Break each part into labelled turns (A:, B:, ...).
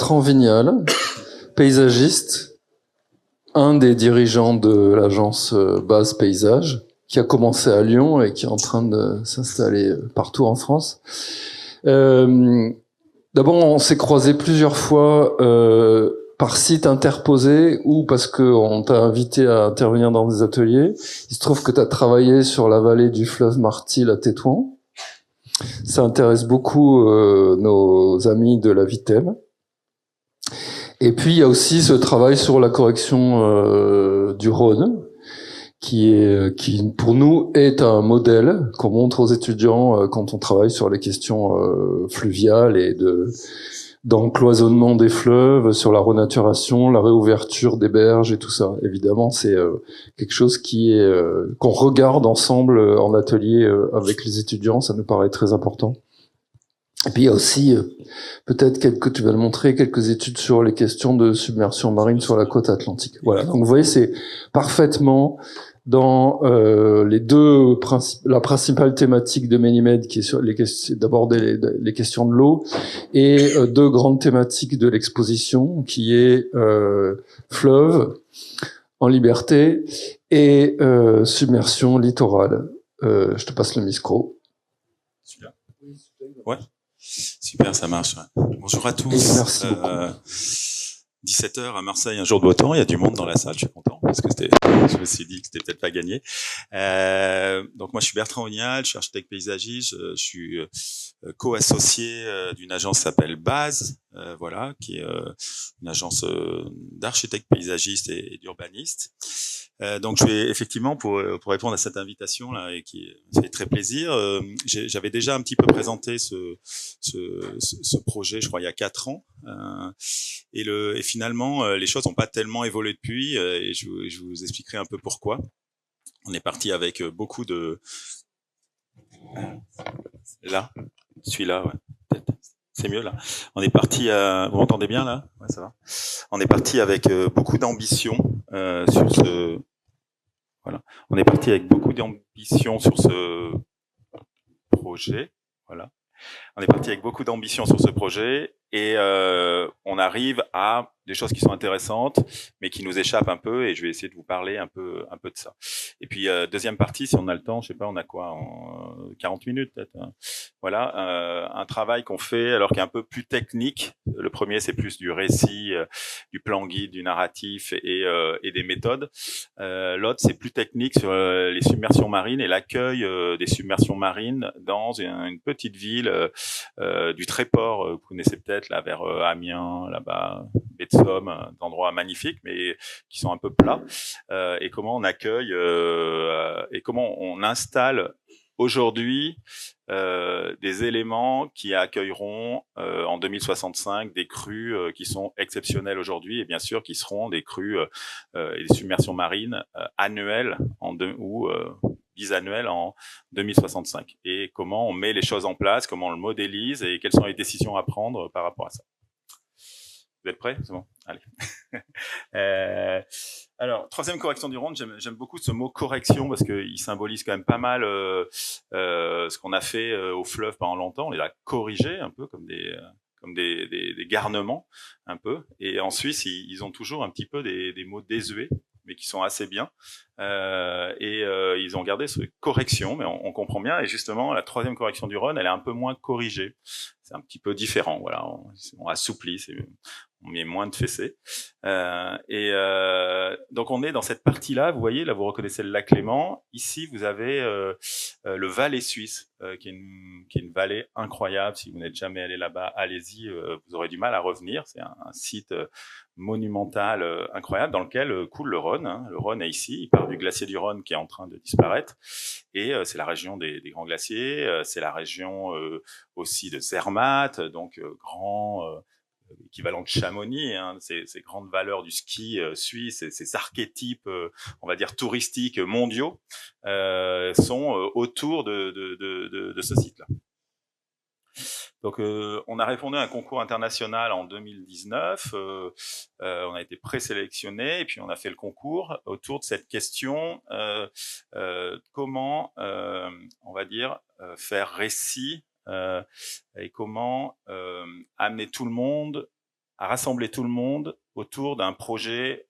A: Bertrand Vignal, paysagiste, un des dirigeants de l'agence Base Paysage, qui a commencé à Lyon et qui est en train de s'installer partout en France. D'abord, on s'est croisés plusieurs fois par site interposé ou parce qu'on t'a invité à intervenir dans des ateliers. Il se trouve que tu as travaillé sur la vallée du fleuve Martil à Tétouan. Ça intéresse beaucoup nos amis de la Vitelle. Et puis, il y a aussi ce travail sur la correction du Rhône, qui pour nous est un modèle qu'on montre aux étudiants quand on travaille sur les questions fluviales et d'encloisonnement des fleuves, sur la renaturation, la réouverture des berges et tout ça. Évidemment, c'est quelque chose qu'on regarde ensemble en atelier avec les étudiants, ça nous paraît très important. Et puis il y a aussi, peut-être tu vas le montrer, quelques études sur les questions de submersion marine sur la côte atlantique. Voilà, donc vous voyez, c'est parfaitement dans la principale thématique de Ménimed, qui est sur d'aborder les questions de l'eau, et deux grandes thématiques de l'exposition, qui est fleuve en liberté et submersion littorale. Je te passe le micro.
B: Super. Ouais. Super, ça marche. Bonjour à tous.
A: Merci beaucoup.
B: 17h à Marseille, un jour de beau temps. Il y a du monde dans la salle, je suis content parce que je me suis dit que c'était peut-être pas gagné. Donc moi, je suis Bertrand Vignal, je suis architecte paysagiste. Je suis co-associé d'une agence qui s'appelle Base, voilà, qui est une agence d'architectes paysagistes et d'urbanistes. Donc je vais effectivement pour répondre à cette invitation là et qui me fait très plaisir. J'avais déjà un petit peu présenté ce projet, je crois il y a 4 ans. Et finalement les choses n'ont pas tellement évolué depuis et je vous expliquerai un peu pourquoi. On est parti avec beaucoup de là, celui-là, ouais, peut-être. C'est mieux là. On est parti. Vous m'entendez bien là? Ouais, ça va. On est parti avec beaucoup d'ambition sur ce. Voilà. On est parti avec beaucoup d'ambition sur ce projet. Voilà. On est parti avec beaucoup d'ambition sur ce projet et on arrive à des choses qui sont intéressantes, mais qui nous échappent un peu. Et je vais essayer de vous parler un peu de ça. Et puis deuxième partie, si on a le temps, je sais pas, on a quoi, en 40 minutes peut-être. Hein. Voilà, un travail qu'on fait alors qui est un peu plus technique. Le premier, c'est plus du récit, du plan guide, du narratif et des méthodes. L'autre, c'est plus technique sur les submersions marines et l'accueil des submersions marines dans une petite ville du Tréport, vous connaissez peut-être là vers Amiens, là-bas, baie de Somme, d'endroits magnifiques mais qui sont un peu plats. Et comment on accueille et comment on installe aujourd'hui des éléments qui accueilleront en 2065 des crues qui sont exceptionnelles aujourd'hui et bien sûr qui seront des crues et des submersions marines annuelles ou bisannuelles en 2065. Et comment on met les choses en place, comment on le modélise et quelles sont les décisions à prendre par rapport à ça. Vous êtes prêts? C'est bon. Allez. Alors, troisième correction du Rhône, j'aime beaucoup ce mot correction parce qu'il symbolise quand même pas mal ce qu'on a fait au fleuve pendant longtemps. On les a corrigés un peu comme des garnements un peu. Et en Suisse, ils ont toujours un petit peu des mots désuets, mais qui sont assez bien. Ils ont gardé ce correction, mais on comprend bien. Et justement, la troisième correction du Rhône, elle est un peu moins corrigée. C'est un petit peu différent. Voilà, on assouplit. On met moins de fessées. Donc on est dans cette partie-là. Vous voyez, là vous reconnaissez le lac Léman. Ici vous avez le Valais suisse, qui est une vallée incroyable. Si vous n'êtes jamais allé là-bas, allez-y. Vous aurez du mal à revenir. C'est un site monumental incroyable dans lequel coule le Rhône. Hein. Le Rhône est ici. Il part du glacier du Rhône qui est en train de disparaître. Et c'est la région des grands glaciers. C'est la région aussi de Zermatt, donc grand équivalent de Chamonix, hein, ces grandes valeurs du ski suisse, ces archétypes, on va dire touristiques mondiaux, sont autour de ce site-là. Donc, on a répondu à un concours international en 2019. On a été présélectionné et puis on a fait le concours autour de cette question comment, on va dire, faire récit et comment amener tout le monde à rassembler tout le monde autour d'un projet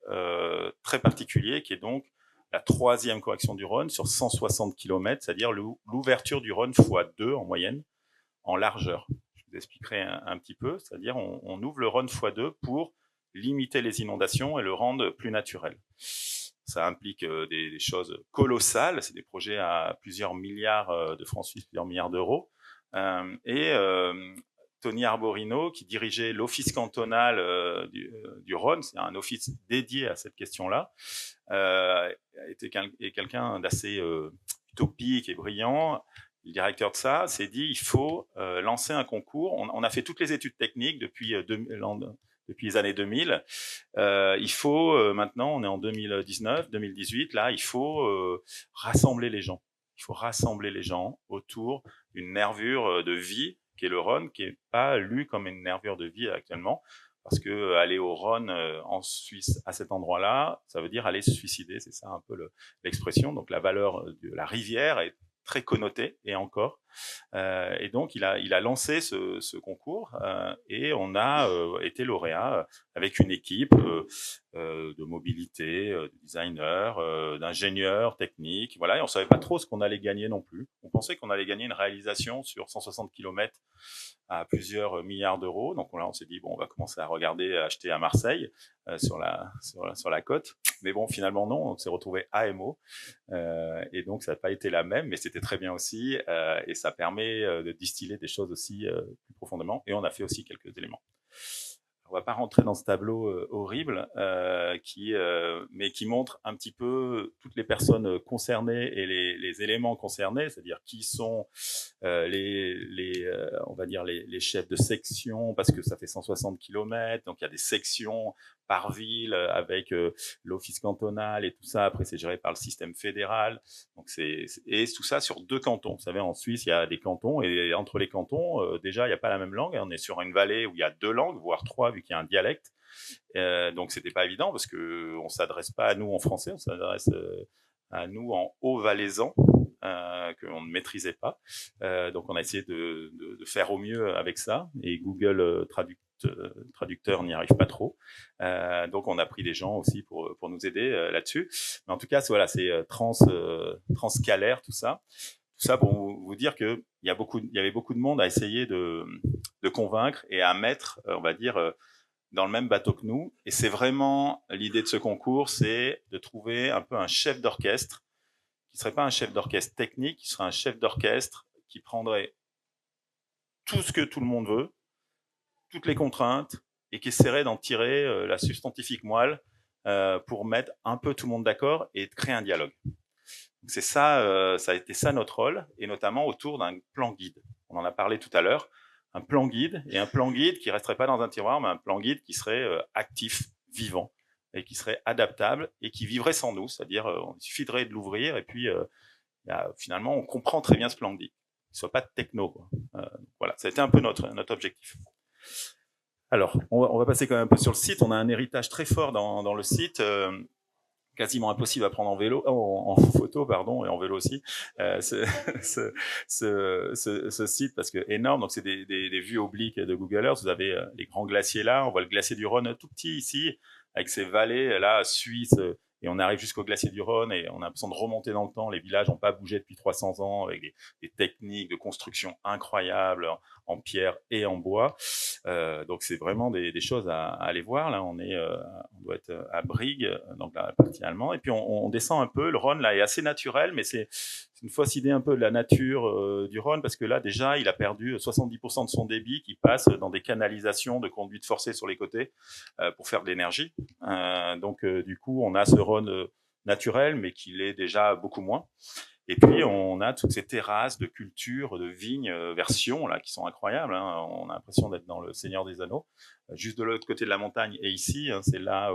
B: très particulier qui est donc la 3e correction du Rhône sur 160 km, c'est-à-dire l'ouverture du Rhône x2 en moyenne en largeur. Je vous expliquerai un petit peu, c'est-à-dire on ouvre le Rhône x2 pour limiter les inondations et le rendre plus naturel. Ça implique des choses colossales, c'est des projets à plusieurs milliards de francs suisses, plusieurs milliards d'euros. Tony Arborino, qui dirigeait l'office cantonal du Rhône, c'est un office dédié à cette question-là, est quelqu'un d'assez utopique et brillant. Le directeur de ça s'est dit il faut lancer un concours. On a fait toutes les études techniques depuis les années 2000. Il faut maintenant, on est en 2019, 2018, là, il faut rassembler les gens. Il faut rassembler les gens autour d'une nervure de vie qui est le Rhône, qui est pas lu comme une nervure de vie actuellement, parce que aller au Rhône en Suisse à cet endroit-là, ça veut dire aller se suicider, c'est ça un peu l'expression. Donc la valeur de la rivière est très connotée, et encore. Et donc il a lancé ce concours et on a été lauréat avec une équipe de mobilité, de designers, d'ingénieurs techniques, voilà. Et on savait pas trop ce qu'on allait gagner non plus. On pensait qu'on allait gagner une réalisation sur 160 km à plusieurs milliards d'euros. Donc là, on s'est dit bon, on va commencer à regarder, à acheter à Marseille sur la côte. Mais bon, finalement non, on s'est retrouvé à Meaux et donc ça n'a pas été la même, mais c'était très bien aussi et ça permet de distiller des choses aussi plus profondément. Et on a fait aussi quelques éléments. On va pas rentrer dans ce tableau horrible, mais qui montre un petit peu toutes les personnes concernées et les éléments concernés, c'est-à-dire qui sont on va dire les chefs de section, parce que ça fait 160 km, donc il y a des sections par ville avec l'office cantonal et tout ça. Après, c'est géré par le système fédéral. Donc et tout ça sur 2 cantons. Vous savez, en Suisse, il y a des cantons et entre les cantons, déjà, il n'y a pas la même langue. On est sur une vallée où il y a 2 langues, voire 3, vu qu'il y a un dialecte. Donc, c'était pas évident parce que on s'adresse pas à nous en français, on s'adresse à nous en haut-valaisan. Qu'on ne maîtrisait pas. Donc, on a essayé de faire au mieux avec ça. Et Google Traducteur n'y arrive pas trop. Donc, on a pris des gens aussi pour nous aider là-dessus. Mais en tout cas, voilà, c'est transcalaire, tout ça. Tout ça pour vous dire que il y avait beaucoup de monde à essayer de convaincre et à mettre, on va dire, dans le même bateau que nous. Et c'est vraiment l'idée de ce concours, c'est de trouver un peu un chef d'orchestre qui serait pas un chef d'orchestre technique, qui serait un chef d'orchestre qui prendrait tout ce que tout le monde veut, toutes les contraintes, et qui essaierait d'en tirer la substantifique moelle pour mettre un peu tout le monde d'accord et de créer un dialogue. Donc c'est ça, ça a été ça notre rôle, et notamment autour d'un plan guide. On en a parlé tout à l'heure, un plan guide, et un plan guide qui resterait pas dans un tiroir, mais un plan guide qui serait actif, vivant, et qui serait adaptable et qui vivrait sans nous, c'est-à-dire il suffirait de l'ouvrir et puis finalement on comprend très bien ce plan de vie, qu'il soit pas techno, quoi. Voilà, ça a été un peu notre objectif. Alors, on va passer quand même un peu sur le site. On a un héritage très fort dans le site, quasiment impossible à prendre en photo, pardon, et en vélo aussi. Ce site, parce que énorme. Donc c'est des vues obliques de Google Earth. Vous avez les grands glaciers là. On voit le glacier du Rhône tout petit ici, avec ses vallées là suisses. Et on arrive jusqu'au glacier du Rhône et on a l'impression de remonter dans le temps. Les villages n'ont pas bougé depuis 300 ans avec des techniques de construction incroyables en pierre et en bois. Donc c'est vraiment des choses à aller voir. Là, on doit être à Brigue, donc la partie allemande. Et puis on descend un peu. Le Rhône là est assez naturel, mais c'est une fausse idée un peu de la nature du Rhône, parce que là déjà il a perdu 70% de son débit qui passe dans des canalisations de conduite forcée sur les côtés pour faire de l'énergie. Donc du coup on a ce Rhône naturel, mais qui l'est déjà beaucoup moins. Et puis on a toutes ces terrasses de culture, de vignes, version là qui sont incroyables. Hein. On a l'impression d'être dans le Seigneur des Anneaux, juste de l'autre côté de la montagne. Et ici, hein, c'est là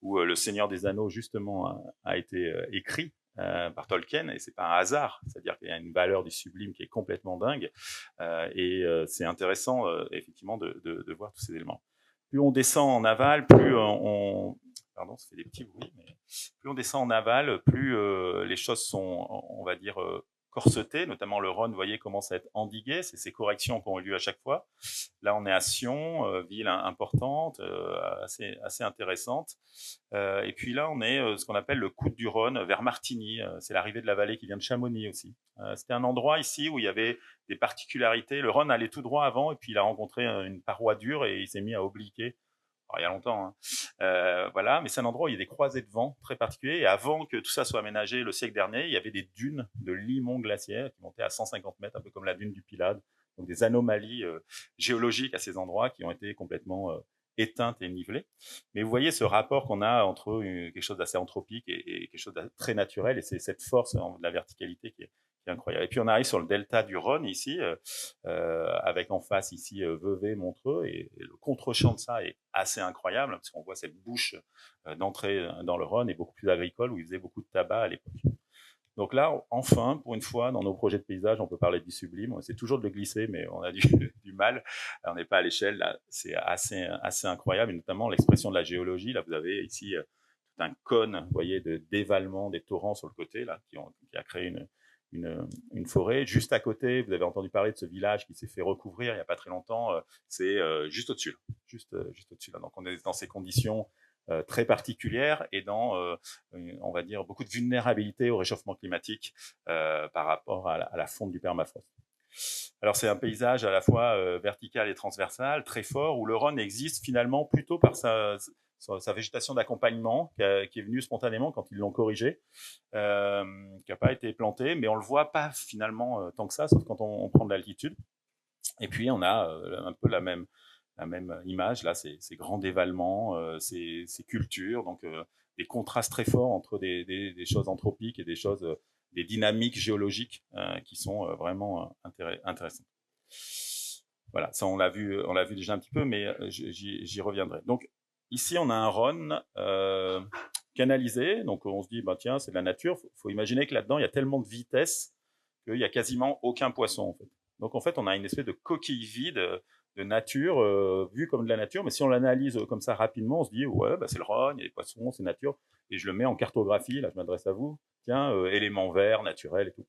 B: où le Seigneur des Anneaux justement a été écrit par Tolkien, et c'est pas un hasard. C'est-à-dire qu'il y a une valeur du sublime qui est complètement dingue. C'est intéressant effectivement de voir tous ces éléments. Plus on descend en aval, plus pardon, ça fait des petits bruits, mais plus on descend en aval, plus les choses sont, on va dire, corseté, notamment le Rhône, vous voyez, commence à être endigué, c'est ces corrections qui ont eu lieu à chaque fois. Là, on est à Sion, ville importante, assez intéressante. Et puis là, on est ce qu'on appelle le coude du Rhône, vers Martigny. C'est l'arrivée de la vallée qui vient de Chamonix aussi. C'était un endroit ici où il y avait des particularités. Le Rhône allait tout droit avant, et puis il a rencontré une paroi dure et il s'est mis à obliquer. Alors, il y a longtemps, hein. Voilà, mais c'est un endroit où il y a des croisées de vent très particuliers. Et avant que tout ça soit aménagé le siècle dernier, il y avait des dunes de limon glaciaire qui montaient à 150 mètres, un peu comme la dune du Pilade. Donc des anomalies géologiques à ces endroits qui ont été complètement éteintes et nivelées. Mais vous voyez ce rapport qu'on a entre quelque chose d'assez anthropique et quelque chose de très naturel, et c'est cette force de la verticalité qui est incroyable. Et puis on arrive sur le delta du Rhône ici, avec en face ici Vevey, Montreux, et le contre-champ de ça est assez incroyable, parce qu'on voit cette bouche d'entrée dans le Rhône, et beaucoup plus agricole, où ils faisaient beaucoup de tabac à l'époque. Donc là, enfin, pour une fois, dans nos projets de paysage, on peut parler du sublime. On essaie toujours de le glisser, mais on a du mal. On n'est pas à l'échelle. Là, c'est assez incroyable, et notamment l'expression de la géologie. Là, vous avez ici tout un cône, vous voyez, de dévalement des torrents sur le côté, là, qui a créé une forêt. Juste à côté, vous avez entendu parler de ce village qui s'est fait recouvrir il n'y a pas très longtemps. C'est juste au-dessus, là. Juste au-dessus, là. Donc, on est dans ces conditions très particulière et dans, on va dire, beaucoup de vulnérabilité au réchauffement climatique par rapport à la fonte du permafrost. Alors c'est un paysage à la fois vertical et transversal, très fort, où le Rhône existe finalement plutôt par sa végétation d'accompagnement qui est venue spontanément quand ils l'ont corrigé, qui n'a pas été plantée, mais on le voit pas finalement tant que ça, sauf quand on prend de l'altitude. Et puis on a un peu la même image, là, ces grands dévalements, ces cultures, donc des contrastes très forts entre des choses anthropiques et des choses, des dynamiques géologiques qui sont vraiment intéressantes. Voilà, ça on l'a vu déjà un petit peu, mais j'y reviendrai. Donc ici on a un Rhône canalisé, donc on se dit bah tiens c'est de la nature. Faut imaginer que là-dedans il y a tellement de vitesse qu'il y a quasiment aucun poisson en fait. Donc en fait on a une espèce de coquille vide de nature, vue comme de la nature, mais si on l'analyse comme ça rapidement, on se dit ouais bah c'est le Rhône, il y a des poissons, c'est nature, et je le mets en cartographie. Là je m'adresse à vous. Tiens éléments verts, naturels et tout.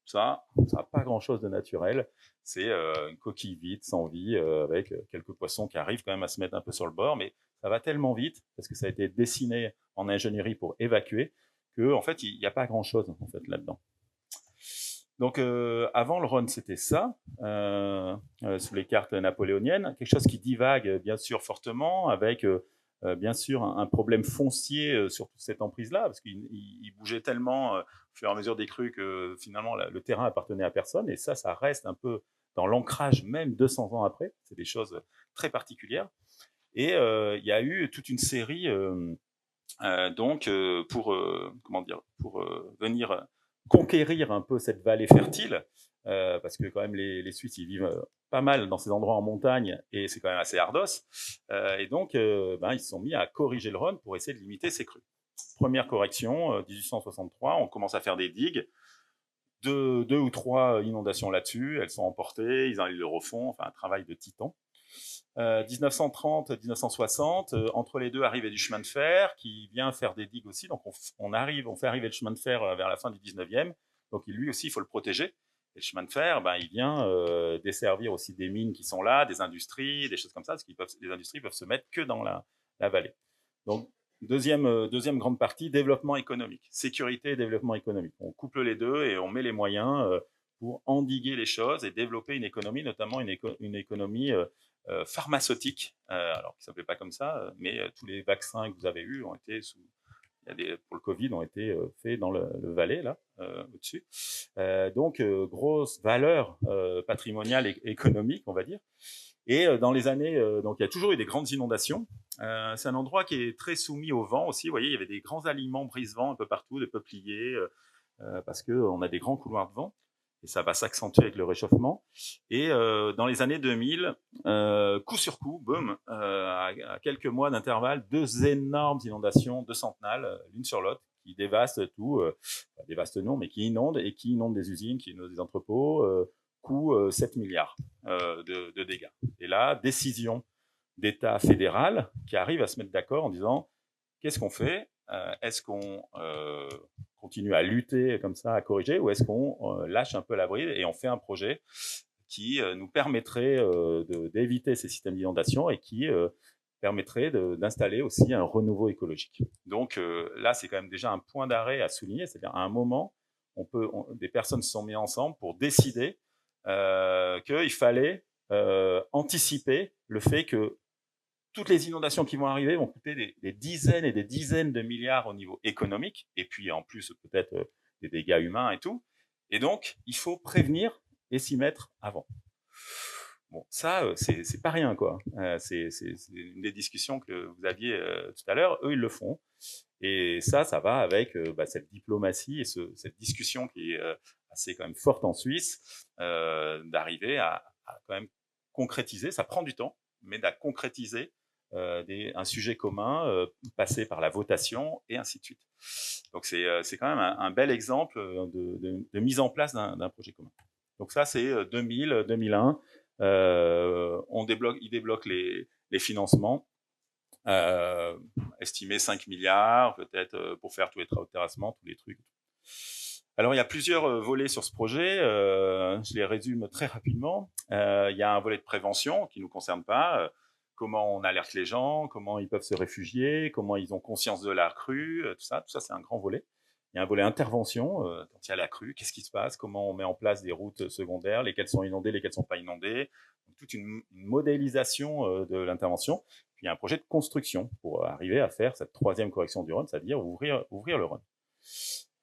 B: Ça n'a pas grand-chose de naturel. C'est une coquille vide, sans vie, avec quelques poissons qui arrivent quand même à se mettre un peu sur le bord, mais ça va tellement vite, parce que ça a été dessiné en ingénierie pour évacuer, que en fait, il n'y a pas grand-chose en fait, là-dedans. Donc, avant, le Rhône, c'était ça, sous les cartes napoléoniennes, quelque chose qui divague, bien sûr, fortement, avec bien sûr un problème foncier sur toute cette emprise-là, parce qu'il bougeait tellement au fur et à mesure des crues que finalement le terrain appartenait à personne, et ça reste un peu dans l'ancrage même 200 ans après. C'est des choses très particulières. Et il y a eu toute une série donc pour venir conquérir un peu cette vallée fertile, parce que quand même les Suisses ils vivent pas mal dans ces endroits en montagne et c'est quand même assez ardos, et donc ils se sont mis à corriger le Rhône pour essayer de limiter ses crues. Première correction, 1863, on commence à faire des digues, deux ou trois inondations là-dessus, elles sont emportées, ils le refont, enfin un travail de titan. 1930-1960, entre les deux arrivait du chemin de fer qui vient faire des digues aussi, donc on fait arriver le chemin de fer vers la fin du 19e, donc lui aussi il faut le protéger, et le chemin de fer il vient desservir aussi des mines qui sont là, des industries, des choses comme ça, parce que les industries peuvent se mettre que dans la vallée. Donc deuxième grande partie, développement économique, sécurité et développement économique. On couple les deux et on met les moyens pour endiguer les choses et développer une économie, notamment une économie pharmaceutique, alors qui ne s'appelait pas comme ça, mais tous les vaccins que vous avez eus ont été pour le Covid ont été faits dans le Valais, là, au-dessus. Donc, grosse valeur patrimoniale et économique, on va dire. Et dans les années, donc il y a toujours eu des grandes inondations. C'est un endroit qui est très soumis au vent aussi. Vous voyez, il y avait des grands alignements brise-vent un peu partout, des peupliers, parce qu'on a des grands couloirs de vent. Et ça va s'accentuer avec le réchauffement. Et dans les années 2000, coup sur coup, boum, à quelques mois d'intervalle, deux énormes inondations, deux centenales, l'une sur l'autre, qui dévastent tout, dévastent non, mais qui inondent des usines, qui inondent des entrepôts, coût 7 milliards de dégâts. Et là, décision d'État fédéral qui arrive à se mettre d'accord en disant qu'est-ce qu'on fait ? Est-ce qu'on continue à lutter comme ça, à corriger, ou est-ce qu'on lâche un peu la bride et on fait un projet qui nous permettrait d'éviter ces systèmes d'inondation et qui permettrait d'installer aussi un renouveau écologique. Donc là, c'est quand même déjà un point d'arrêt à souligner, c'est-à-dire à un moment, des personnes se sont mises ensemble pour décider qu'il fallait anticiper le fait que toutes les inondations qui vont arriver vont coûter des dizaines et des dizaines de milliards au niveau économique, et puis en plus peut-être des dégâts humains et tout. Et donc, il faut prévenir et s'y mettre avant. Bon, ça, c'est pas rien, quoi. C'est une des discussions que vous aviez tout à l'heure. Eux, ils le font. Et ça va avec cette diplomatie et cette discussion qui est assez quand même forte en Suisse, d'arriver à quand même concrétiser. Ça prend du temps, mais d'à concrétiser un sujet commun, passer par la votation et ainsi de suite. Donc c'est quand même un bel exemple de mise en place d'un projet commun. Donc ça, c'est 2000, 2001. Ils débloquent les financements, estimés 5 milliards, peut-être pour faire tous les travaux de terrassement, tous les trucs. Alors, il y a plusieurs volets sur ce projet. Je les résume très rapidement. Il y a un volet de prévention qui ne nous concerne pas. Comment on alerte les gens, comment ils peuvent se réfugier, comment ils ont conscience de la crue, tout ça, c'est un grand volet. Il y a un volet intervention, quand il y a la crue, qu'est-ce qui se passe, comment on met en place des routes secondaires, lesquelles sont inondées, lesquelles sont pas inondées, donc, toute une modélisation de l'intervention. Puis il y a un projet de construction pour arriver à faire cette troisième correction du Rhône, c'est-à-dire ouvrir le Rhône.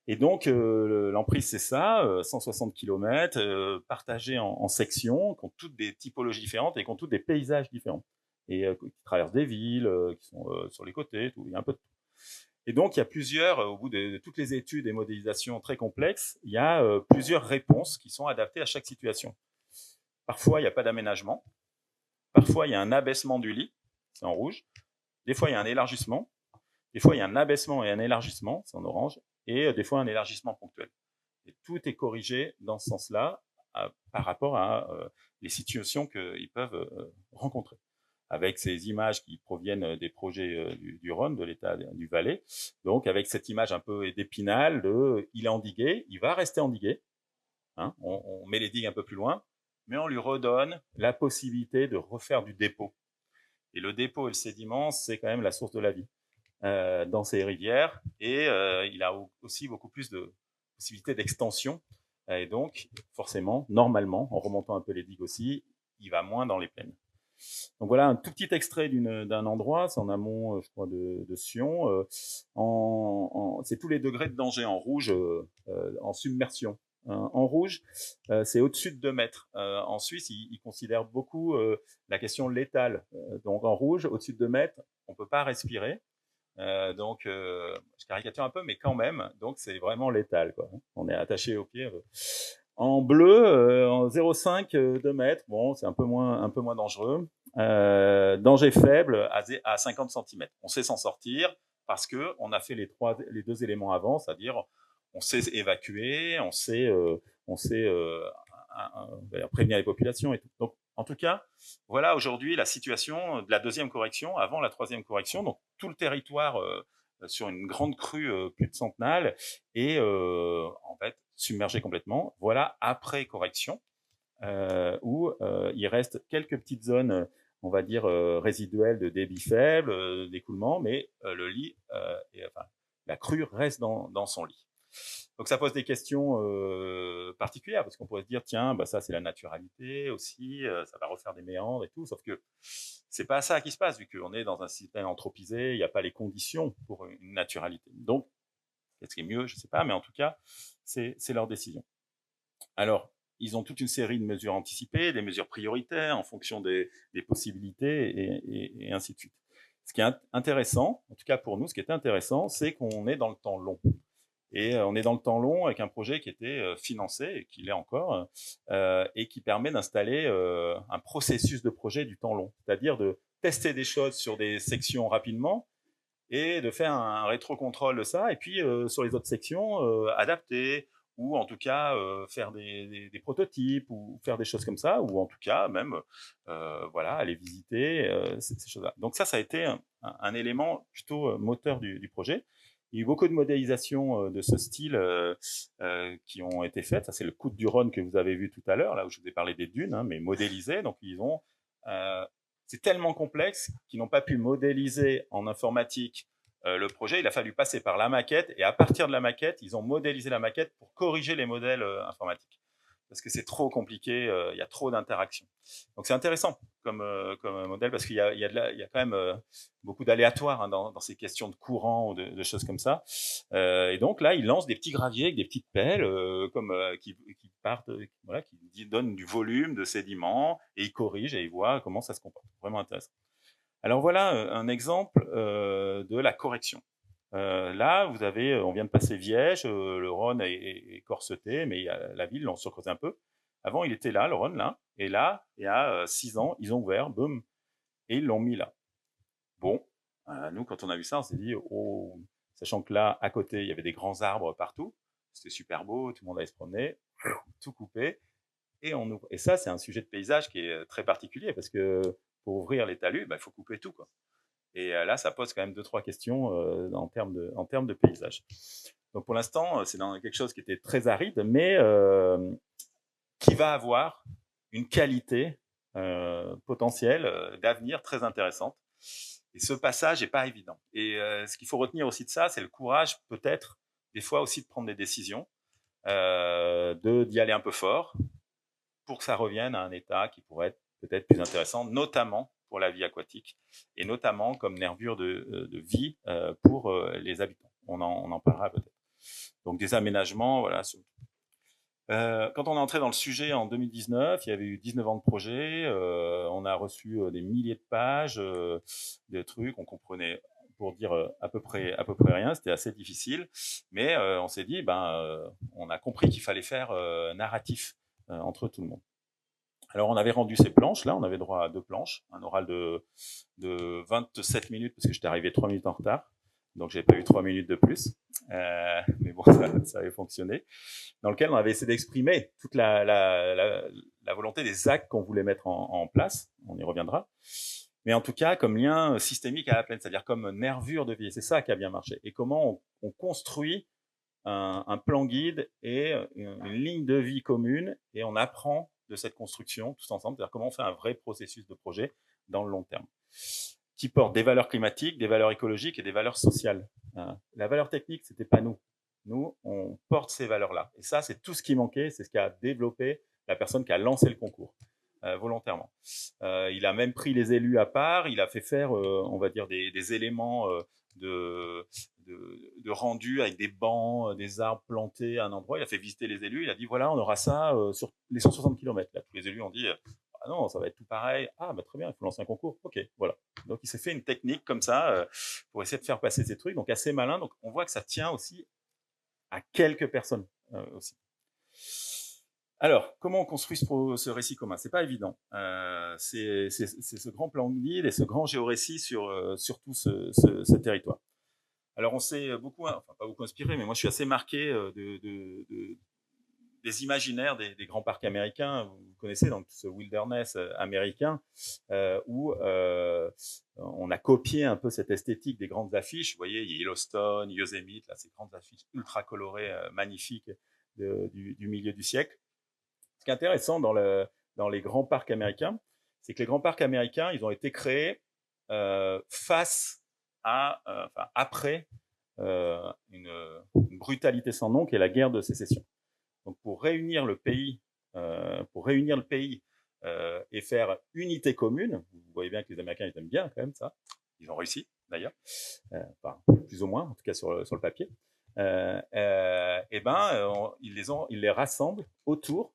B: Et donc, l'emprise, c'est ça, 160 km, partagés en sections, qui ont toutes des typologies différentes et qui ont toutes des paysages différents. Et qui traversent des villes, qui sont sur les côtés, tout, il y a un peu de tout. Et donc, il y a plusieurs, au bout de toutes les études et modélisations très complexes, il y a plusieurs réponses qui sont adaptées à chaque situation. Parfois, il n'y a pas d'aménagement. Parfois, il y a un abaissement du lit, c'est en rouge. Des fois, il y a un élargissement. Des fois, il y a un abaissement et un élargissement, c'est en orange. Et des fois, un élargissement ponctuel. Et tout est corrigé dans ce sens-là par rapport à les situations qu'ils peuvent rencontrer. Avec ces images qui proviennent des projets du Rhône, de l'état du Valais. Donc, avec cette image un peu d'Épinal, il est endigué, il va rester endigué. Hein, on met les digues un peu plus loin, mais on lui redonne la possibilité de refaire du dépôt. Et le dépôt et le sédiment, c'est quand même la source de la vie dans ces rivières. Et il a aussi beaucoup plus de possibilités d'extension. Et donc, forcément, normalement, en remontant un peu les digues aussi, il va moins dans les plaines. Donc voilà un tout petit extrait d'un endroit, c'est en amont, je crois, de Sion. C'est tous les degrés de danger en rouge, en submersion. En rouge, c'est au-dessus de 2 mètres. En Suisse, ils considèrent beaucoup la question létale. Donc en rouge, au-dessus de 2 mètres, on peut pas respirer. Donc, je caricature un peu, mais quand même. Donc c'est vraiment létal, quoi. On est attaché aux pieds. En bleu, en 0,5, 2 mètres, bon, c'est un peu moins dangereux. Danger faible à 50 cm. On sait s'en sortir parce que on a fait les 2 éléments avant, c'est-à-dire on sait évacuer, on sait prévenir les populations et tout. Donc, en tout cas, voilà aujourd'hui la situation de la deuxième correction avant la troisième correction. Donc, tout le territoire sur une grande crue plus de centenale et en fait submergé complètement. Voilà après correction où il reste quelques petites zones, on va dire résiduelles de débit faible, d'écoulement, mais le lit, la crue reste dans son lit. Donc ça pose des questions particulières parce qu'on pourrait se dire tiens ça c'est la naturalité aussi, ça va refaire des méandres et tout, sauf que c'est pas ça qui se passe vu qu'on est dans un système anthropisé, il n'y a pas les conditions pour une naturalité. Donc qu'est-ce qui est mieux, je sais pas, mais en tout cas c'est leur décision. Alors ils ont toute une série de mesures anticipées, des mesures prioritaires en fonction des possibilités et ainsi de suite. Ce qui est intéressant, en tout cas pour nous, ce qui est intéressant, c'est qu'on est dans le temps long. Et on est dans le temps long avec un projet qui était financé, et qui l'est encore, et qui permet d'installer un processus de projet du temps long. C'est-à-dire de tester des choses sur des sections rapidement et de faire un rétro-contrôle de ça, et puis sur les autres sections, adapter, ou en tout cas faire des prototypes, ou faire des choses comme ça, ou en tout cas même aller visiter ces choses-là. Donc ça a été un élément plutôt moteur du projet. Il y a eu beaucoup de modélisations de ce style qui ont été faites. Ça, c'est le coup du Rhône que vous avez vu tout à l'heure, là où je vous ai parlé des dunes, hein, mais modélisées. Donc, c'est tellement complexe qu'ils n'ont pas pu modéliser en informatique le projet. Il a fallu passer par la maquette, et à partir de la maquette, ils ont modélisé la maquette pour corriger les modèles informatiques. Parce que c'est trop compliqué, il y a trop d'interactions. Donc c'est intéressant comme modèle, parce qu'il y a quand même beaucoup d'aléatoires hein, dans ces questions de courant ou de choses comme ça. Et donc là, il lance des petits graviers avec des petites pelles qui partent, voilà, qui donnent du volume, de sédiments, et il corrige et il voit comment ça se comporte. Vraiment intéressant. Alors voilà un exemple de la correction. Là, on vient de passer Viège, le Rhône est corseté, mais la ville l'ont surcreusé un peu. Avant, il était là, le Rhône, là, et là, il y a 6 ans, ils ont ouvert, boum, et ils l'ont mis là. Bon, nous, quand on a vu ça, on s'est dit, oh, sachant que là, à côté, il y avait des grands arbres partout, c'était super beau, tout le monde allait se promener, tout coupé, et on ouvre. Et ça, c'est un sujet de paysage qui est très particulier, parce que pour ouvrir les talus, il faut couper tout, quoi. Et là, ça pose quand même 2-3 questions en termes de paysage. Donc pour l'instant, c'est dans quelque chose qui était très aride, mais qui va avoir une qualité potentielle d'avenir très intéressante. Et ce passage n'est pas évident. Et ce qu'il faut retenir aussi de ça, c'est le courage peut-être des fois aussi de prendre des décisions, d'y aller un peu fort pour que ça revienne à un état qui pourrait être peut-être plus intéressant, notamment pour la vie aquatique, et notamment comme nervure de vie pour les habitants. On en parlera peut-être. Donc des aménagements, voilà. Quand on est entré dans le sujet en 2019, il y avait eu 19 ans de projet, on a reçu des milliers de pages, des trucs, on comprenait, pour dire à peu près rien, c'était assez difficile, mais on s'est dit, on a compris qu'il fallait faire narratif entre tout le monde. Alors, on avait rendu ces planches, là, on avait droit à 2 planches, un oral de 27 minutes, parce que j'étais arrivé 3 minutes en retard, donc j'ai pas eu 3 minutes de plus, mais bon, ça avait fonctionné, dans lequel on avait essayé d'exprimer toute la volonté des actes qu'on voulait mettre en place, on y reviendra, mais en tout cas, comme lien systémique à la plaine, c'est-à-dire comme nervure de vie, c'est ça qui a bien marché, et comment on construit un plan guide et une ligne de vie commune, et on apprend de cette construction tous ensemble, c'est-à-dire comment on fait un vrai processus de projet dans le long terme, qui porte des valeurs climatiques, des valeurs écologiques et des valeurs sociales. La valeur technique, c'était pas nous. Nous, on porte ces valeurs-là. Et ça, c'est tout ce qui manquait, c'est ce qu'a développé la personne qui a lancé le concours, volontairement. Il a même pris les élus à part, il a fait faire, on va dire, des éléments de rendu avec des bancs, des arbres plantés à un endroit. Il a fait visiter les élus. Il a dit voilà, on aura ça sur les 160 km. Là, tous les élus ont dit ah non, ça va être tout pareil. Ah bah très bien, il faut lancer un concours. Ok, voilà. Donc il s'est fait une technique comme ça pour essayer de faire passer ces trucs. Donc assez malin. Donc on voit que ça tient aussi à quelques personnes aussi. Alors, comment on construit ce récit commun? C'est pas évident. C'est ce grand plan de guide et ce grand géorécit sur tout ce territoire. Alors, on s'est pas beaucoup inspiré, mais moi, je suis assez marqué des imaginaires des grands parcs américains. Vous connaissez donc ce wilderness américain où on a copié un peu cette esthétique des grandes affiches. Vous voyez, Yellowstone, Yosemite, là, ces grandes affiches ultra colorées, magnifiques du milieu du siècle. Ce qui est intéressant dans les grands parcs américains, c'est que les grands parcs américains, ils ont été créés après une brutalité sans nom qui est la guerre de sécession. Donc pour réunir le pays et faire unité commune, vous voyez bien que les Américains ils aiment bien quand même ça, ils ont réussi d'ailleurs, plus ou moins en tout cas sur le papier. Ils les rassemblent autour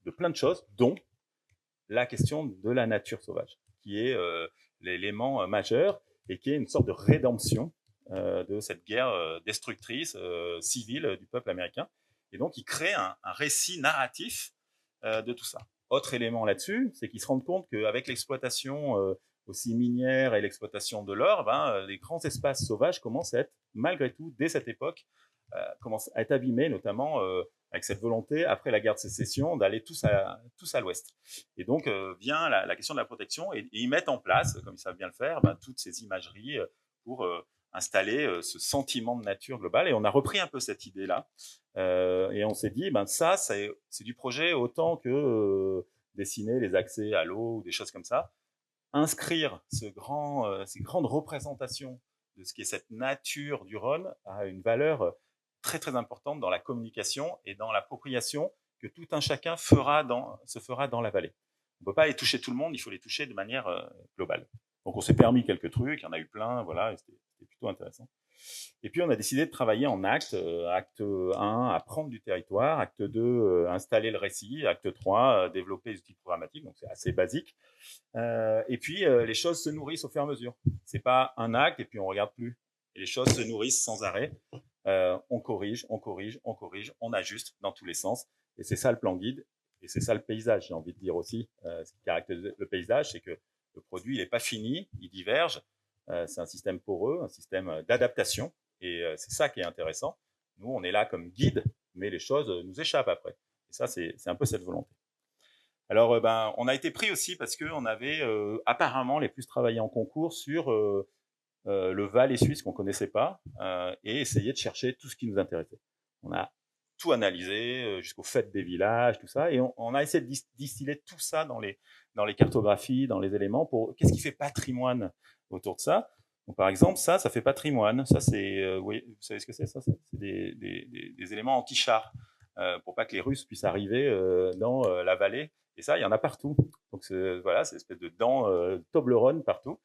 B: de plein de choses, dont la question de la nature sauvage, qui est l'élément majeur et qui est une sorte de rédemption de cette guerre destructrice civile du peuple américain. Et donc, ils créent un récit narratif de tout ça. Autre élément là-dessus, c'est qu'ils se rendent compte qu'avec l'exploitation aussi minière et l'exploitation de l'or, les grands espaces sauvages commencent à être, malgré tout, dès cette époque, commencent à être abîmés, notamment avec cette volonté, après la guerre de sécession, d'aller tous à l'ouest. Et donc, vient la question de la protection, et ils mettent en place, comme ils savent bien le faire, toutes ces imageries pour installer ce sentiment de nature globale. Et on a repris un peu cette idée-là. Et on s'est dit, ça, c'est du projet autant que dessiner les accès à l'eau ou des choses comme ça. Inscrire ces grandes représentations de ce qui est cette nature du Rhône a une valeur très très importante dans la communication et dans l'appropriation que tout un chacun se fera dans la vallée. On ne peut pas aller toucher tout le monde, il faut les toucher de manière globale. Donc on s'est permis quelques trucs, il y en a eu plein, voilà, et c'était plutôt intéressant. Et puis on a décidé de travailler en acte. Acte 1, apprendre du territoire. Acte 2, installer le récit. Acte 3, développer les outils programmatiques. Donc c'est assez basique. Et puis les choses se nourrissent au fur et à mesure. C'est pas un acte et puis on regarde plus. Et les choses se nourrissent sans arrêt. On corrige, on ajuste dans tous les sens. Et c'est ça le plan guide. Et c'est ça le paysage, j'ai envie de dire aussi. Ce qui caractérise le paysage, c'est que le produit, il n'est pas fini, il diverge. C'est un système poreux, un système d'adaptation. Et c'est ça qui est intéressant. Nous, on est là comme guide, mais les choses nous échappent après. Et ça, c'est un peu cette volonté. Alors, on a été pris aussi parce qu'on avait apparemment les plus travaillé en concours sur le Valais suisse qu'on connaissait pas et essayer de chercher tout ce qui nous intéressait. On a tout analysé jusqu'aux fêtes des villages, tout ça, et on a essayé de distiller tout ça dans les cartographies, dans les éléments pour qu'est-ce qui fait patrimoine autour de ça. Donc, par exemple, ça fait patrimoine. Ça, c'est, oui, vous savez ce que c'est ça? C'est des éléments anti-chars pour pas que les Russes puissent arriver dans la vallée. Et ça, il y en a partout. Donc voilà, c'est une espèce de dents Toblerone partout.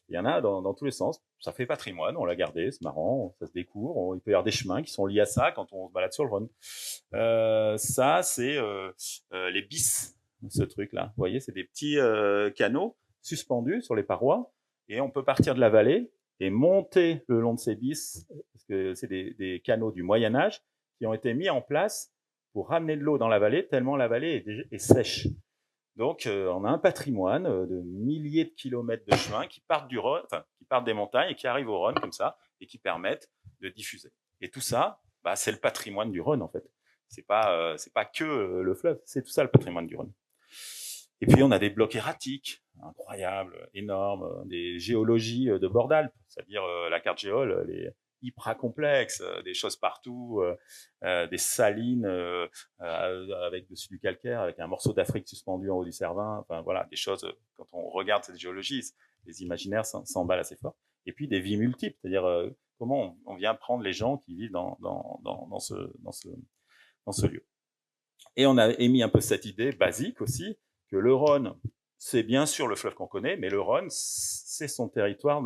B: Il y en a dans tous les sens. Ça fait patrimoine, on l'a gardé, c'est marrant, ça se découvre. Il peut y avoir des chemins qui sont liés à ça quand on se balade sur le Rhône. Ça, c'est les bis, ce truc-là. Vous voyez, c'est des petits canaux suspendus sur les parois. Et on peut partir de la vallée et monter le long de ces bis, parce que c'est des canaux du Moyen-Âge qui ont été mis en place pour ramener de l'eau dans la vallée, tellement la vallée est sèche. Donc, on a un patrimoine de milliers de kilomètres de chemins qui partent du Rhône, enfin, qui partent des montagnes et qui arrivent au Rhône comme ça, et qui permettent de diffuser. Et tout ça, c'est le patrimoine du Rhône en fait. C'est pas que le fleuve, c'est tout ça le patrimoine du Rhône. Et puis on a des blocs erratiques, incroyables, énormes, des géologies de Bordalpes, c'est-à-dire la carte géole, les hyper complexes, des choses partout, des salines avec dessus du calcaire, avec un morceau d'Afrique suspendu en haut du Cervin. Enfin voilà, des choses. Quand on regarde cette géologie, les imaginaires s'emballent assez fort. Et puis des vies multiples, c'est-à-dire comment on vient prendre les gens qui vivent dans ce lieu. Et on a émis un peu cette idée basique aussi que le Rhône, c'est bien sûr le fleuve qu'on connaît, mais le Rhône, c'est son territoire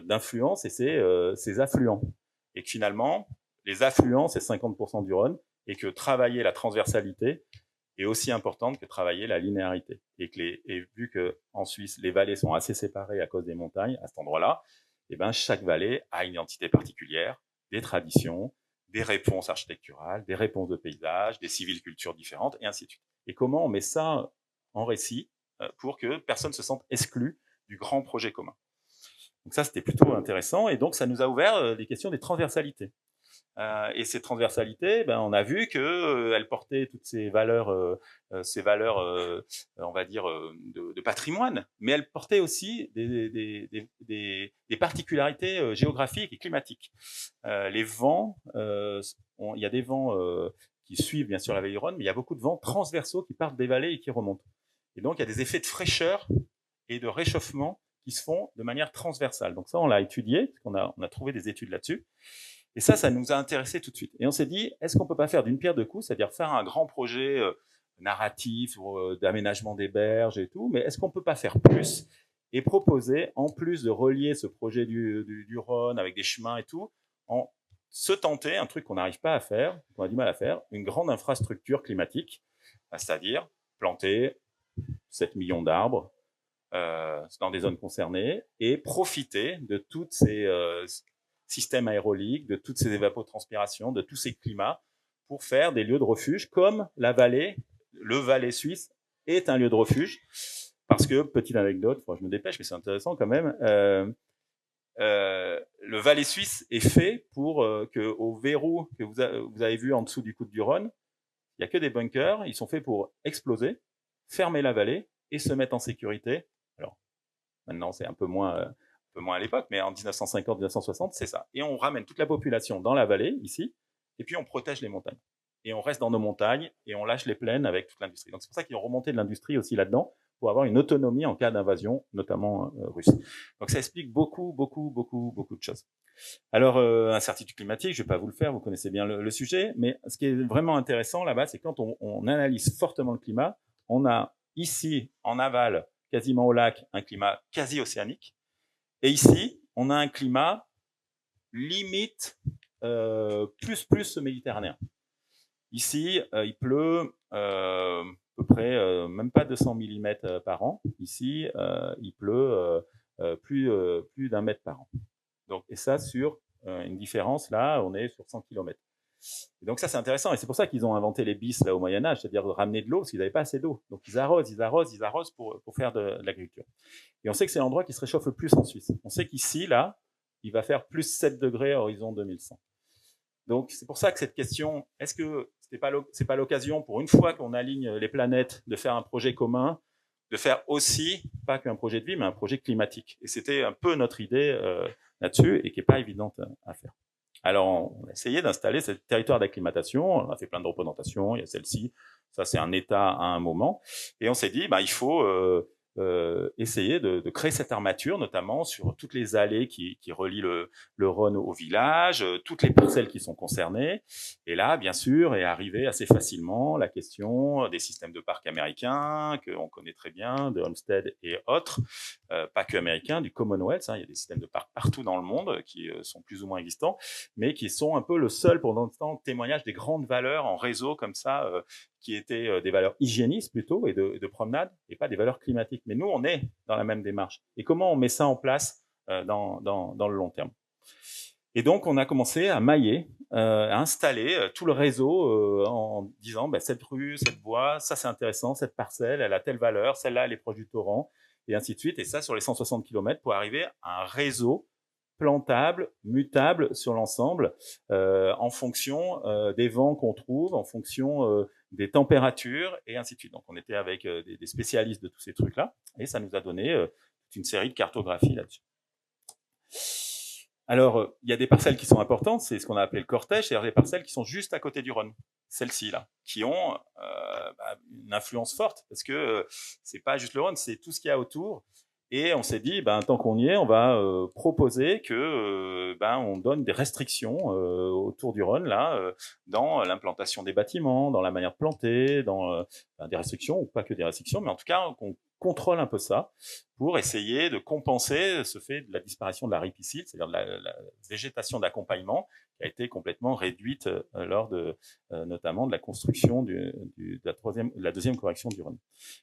B: d'influence et c'est ses affluents. Et que finalement, les affluents, c'est 50% du Rhône, et que travailler la transversalité est aussi importante que travailler la linéarité. Et vu que en Suisse, les vallées sont assez séparées à cause des montagnes, à cet endroit-là, et chaque vallée a une identité particulière, des traditions, des réponses architecturales, des réponses de paysage, des civilicultures différentes, et ainsi de suite. Et comment on met ça en récit pour que personne se sente exclu du grand projet commun. Donc ça, c'était plutôt intéressant, et donc ça nous a ouvert les questions des transversalités. Et ces transversalités, on a vu qu'elles portaient toutes ces valeurs, on va dire, de patrimoine, mais elles portaient aussi des particularités géographiques et climatiques. Les vents, il y a des vents qui suivent bien sûr la vallée du Rhône, mais il y a beaucoup de vents transversaux qui partent des vallées et qui remontent. Et donc il y a des effets de fraîcheur et de réchauffement qui se font de manière transversale. Donc ça, on l'a étudié, parce qu'on a trouvé des études là-dessus. Et ça nous a intéressés tout de suite. Et on s'est dit, est-ce qu'on peut pas faire d'une pierre deux coups, c'est-à-dire faire un grand projet narratif d'aménagement des berges et tout, mais est-ce qu'on peut pas faire plus et proposer, en plus de relier ce projet du Rhône avec des chemins et tout, se tenter un truc qu'on n'arrive pas à faire, qu'on a du mal à faire, une grande infrastructure climatique, c'est-à-dire planter 7 millions d'arbres dans des zones concernées et profiter de toutes ces systèmes aéroliques, de toutes ces évapotranspirations, de tous ces climats pour faire des lieux de refuge comme la vallée, le Valais suisse est un lieu de refuge parce que, petite anecdote, je me dépêche mais c'est intéressant quand même, le Valais suisse est fait pour que au verrou que vous avez vu en dessous du coude du Rhône, il y a que des bunkers, ils sont faits pour exploser, fermer la vallée et se mettre en sécurité. Alors maintenant c'est un peu moins peu moins à l'époque, mais en 1950-1960, c'est ça. Et on ramène toute la population dans la vallée, ici, et puis on protège les montagnes. Et on reste dans nos montagnes, et on lâche les plaines avec toute l'industrie. Donc c'est pour ça qu'ils ont remonté de l'industrie aussi là-dedans, pour avoir une autonomie en cas d'invasion, notamment russe. Donc ça explique beaucoup de choses. Alors, incertitude climatique, je vais pas vous le faire, vous connaissez bien le sujet, mais ce qui est vraiment intéressant là-bas, c'est quand on analyse fortement le climat, on a ici, en aval, quasiment au lac, un climat quasi océanique, et ici, on a un climat limite plus méditerranéen. Ici, il pleut à peu près même pas 200 mm par an. Ici, il pleut plus d'un mètre par an. Donc, et ça sur une différence, là, on est sur 100 km. Et donc ça, c'est intéressant. Et c'est pour ça qu'ils ont inventé les bis là, au Moyen-Âge, c'est-à-dire de ramener de l'eau, parce qu'ils n'avaient pas assez d'eau. Donc ils arrosent pour faire de l'agriculture. Et on sait que c'est l'endroit qui se réchauffe le plus en Suisse. On sait qu'ici, là, il va faire plus 7 degrés à horizon 2100. Donc c'est pour ça que cette question, est-ce que c'est pas l'occasion, pour une fois qu'on aligne les planètes, de faire un projet commun, de faire aussi, pas qu'un projet de vie, mais un projet climatique. Et c'était un peu notre idée là-dessus, et qui n'est pas évidente à faire. Alors, on a essayé d'installer ce territoire d'acclimatation. On a fait plein de représentations. Il y a celle-ci. Ça, c'est un état à un moment. Et on s'est dit, bah, il faut essayer de créer cette armature, notamment sur toutes les allées qui relient le Rhône au village, toutes les parcelles qui sont concernées. Et là, bien sûr, est arrivée assez facilement la question des systèmes de parcs américains, qu'on connaît très bien, de Homestead et autres, pas que américains, du Commonwealth. Hein, il y a des systèmes de parcs partout dans le monde qui sont plus ou moins existants, mais qui sont un peu le seul, pour l'instant, témoignage des grandes valeurs en réseau comme ça, qui étaient des valeurs hygiénistes plutôt et de promenade, et pas des valeurs climatiques. Mais nous, on est dans la même démarche. Et comment on met ça en place dans le long terme? Et donc, on a commencé à mailler, à installer tout le réseau en disant, bah, cette rue, cette voie, ça c'est intéressant, cette parcelle, elle a telle valeur, celle-là, elle est proche du torrent, et ainsi de suite. Et ça sur les 160 km pour arriver à un réseau plantable, mutable sur l'ensemble, en fonction des vents qu'on trouve, en fonction des températures, et ainsi de suite. Donc, on était avec des spécialistes de tous ces trucs-là, et ça nous a donné une série de cartographies là-dessus. Alors, il y a des parcelles qui sont importantes, c'est ce qu'on a appelé le cortège, c'est-à-dire des parcelles qui sont juste à côté du Rhône, celles-ci là, qui ont une influence forte, parce que c'est pas juste le Rhône, c'est tout ce qu'il y a autour. Et on s'est dit, tant qu'on y est, on va proposer que on donne des restrictions autour du Rhône là, dans l'implantation des bâtiments, dans la manière de planter, dans des restrictions ou pas que des restrictions, mais en tout cas qu'on contrôle un peu ça pour essayer de compenser ce fait de la disparition de la ripicile, c'est-à-dire de la végétation d'accompagnement qui a été complètement réduite lors de notamment de la construction de la deuxième correction du Rhône.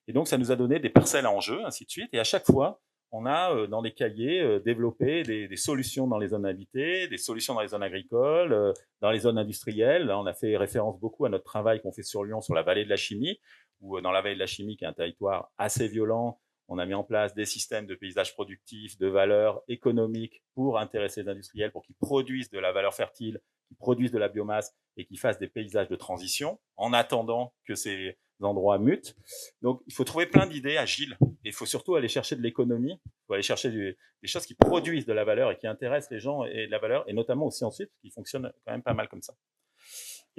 B: Et donc ça nous a donné des parcelles en jeu, ainsi de suite. Et à chaque fois, on a dans les cahiers développé des solutions dans les zones habitées, des solutions dans les zones agricoles, dans les zones industrielles. Là, on a fait référence beaucoup à notre travail qu'on fait sur Lyon sur la vallée de la chimie, où dans la vallée de la chimie, qui est un territoire assez violent, on a mis en place des systèmes de paysage productif, de valeur économique pour intéresser les industriels, pour qu'ils produisent de la valeur fertile, qu'ils produisent de la biomasse et qu'ils fassent des paysages de transition en attendant que ces endroits mutent. Donc, il faut trouver plein d'idées agiles et il faut surtout aller chercher de l'économie, il faut aller chercher des choses qui produisent de la valeur et qui intéressent les gens et de la valeur, et notamment aussi ensuite, qui fonctionnent quand même pas mal comme ça.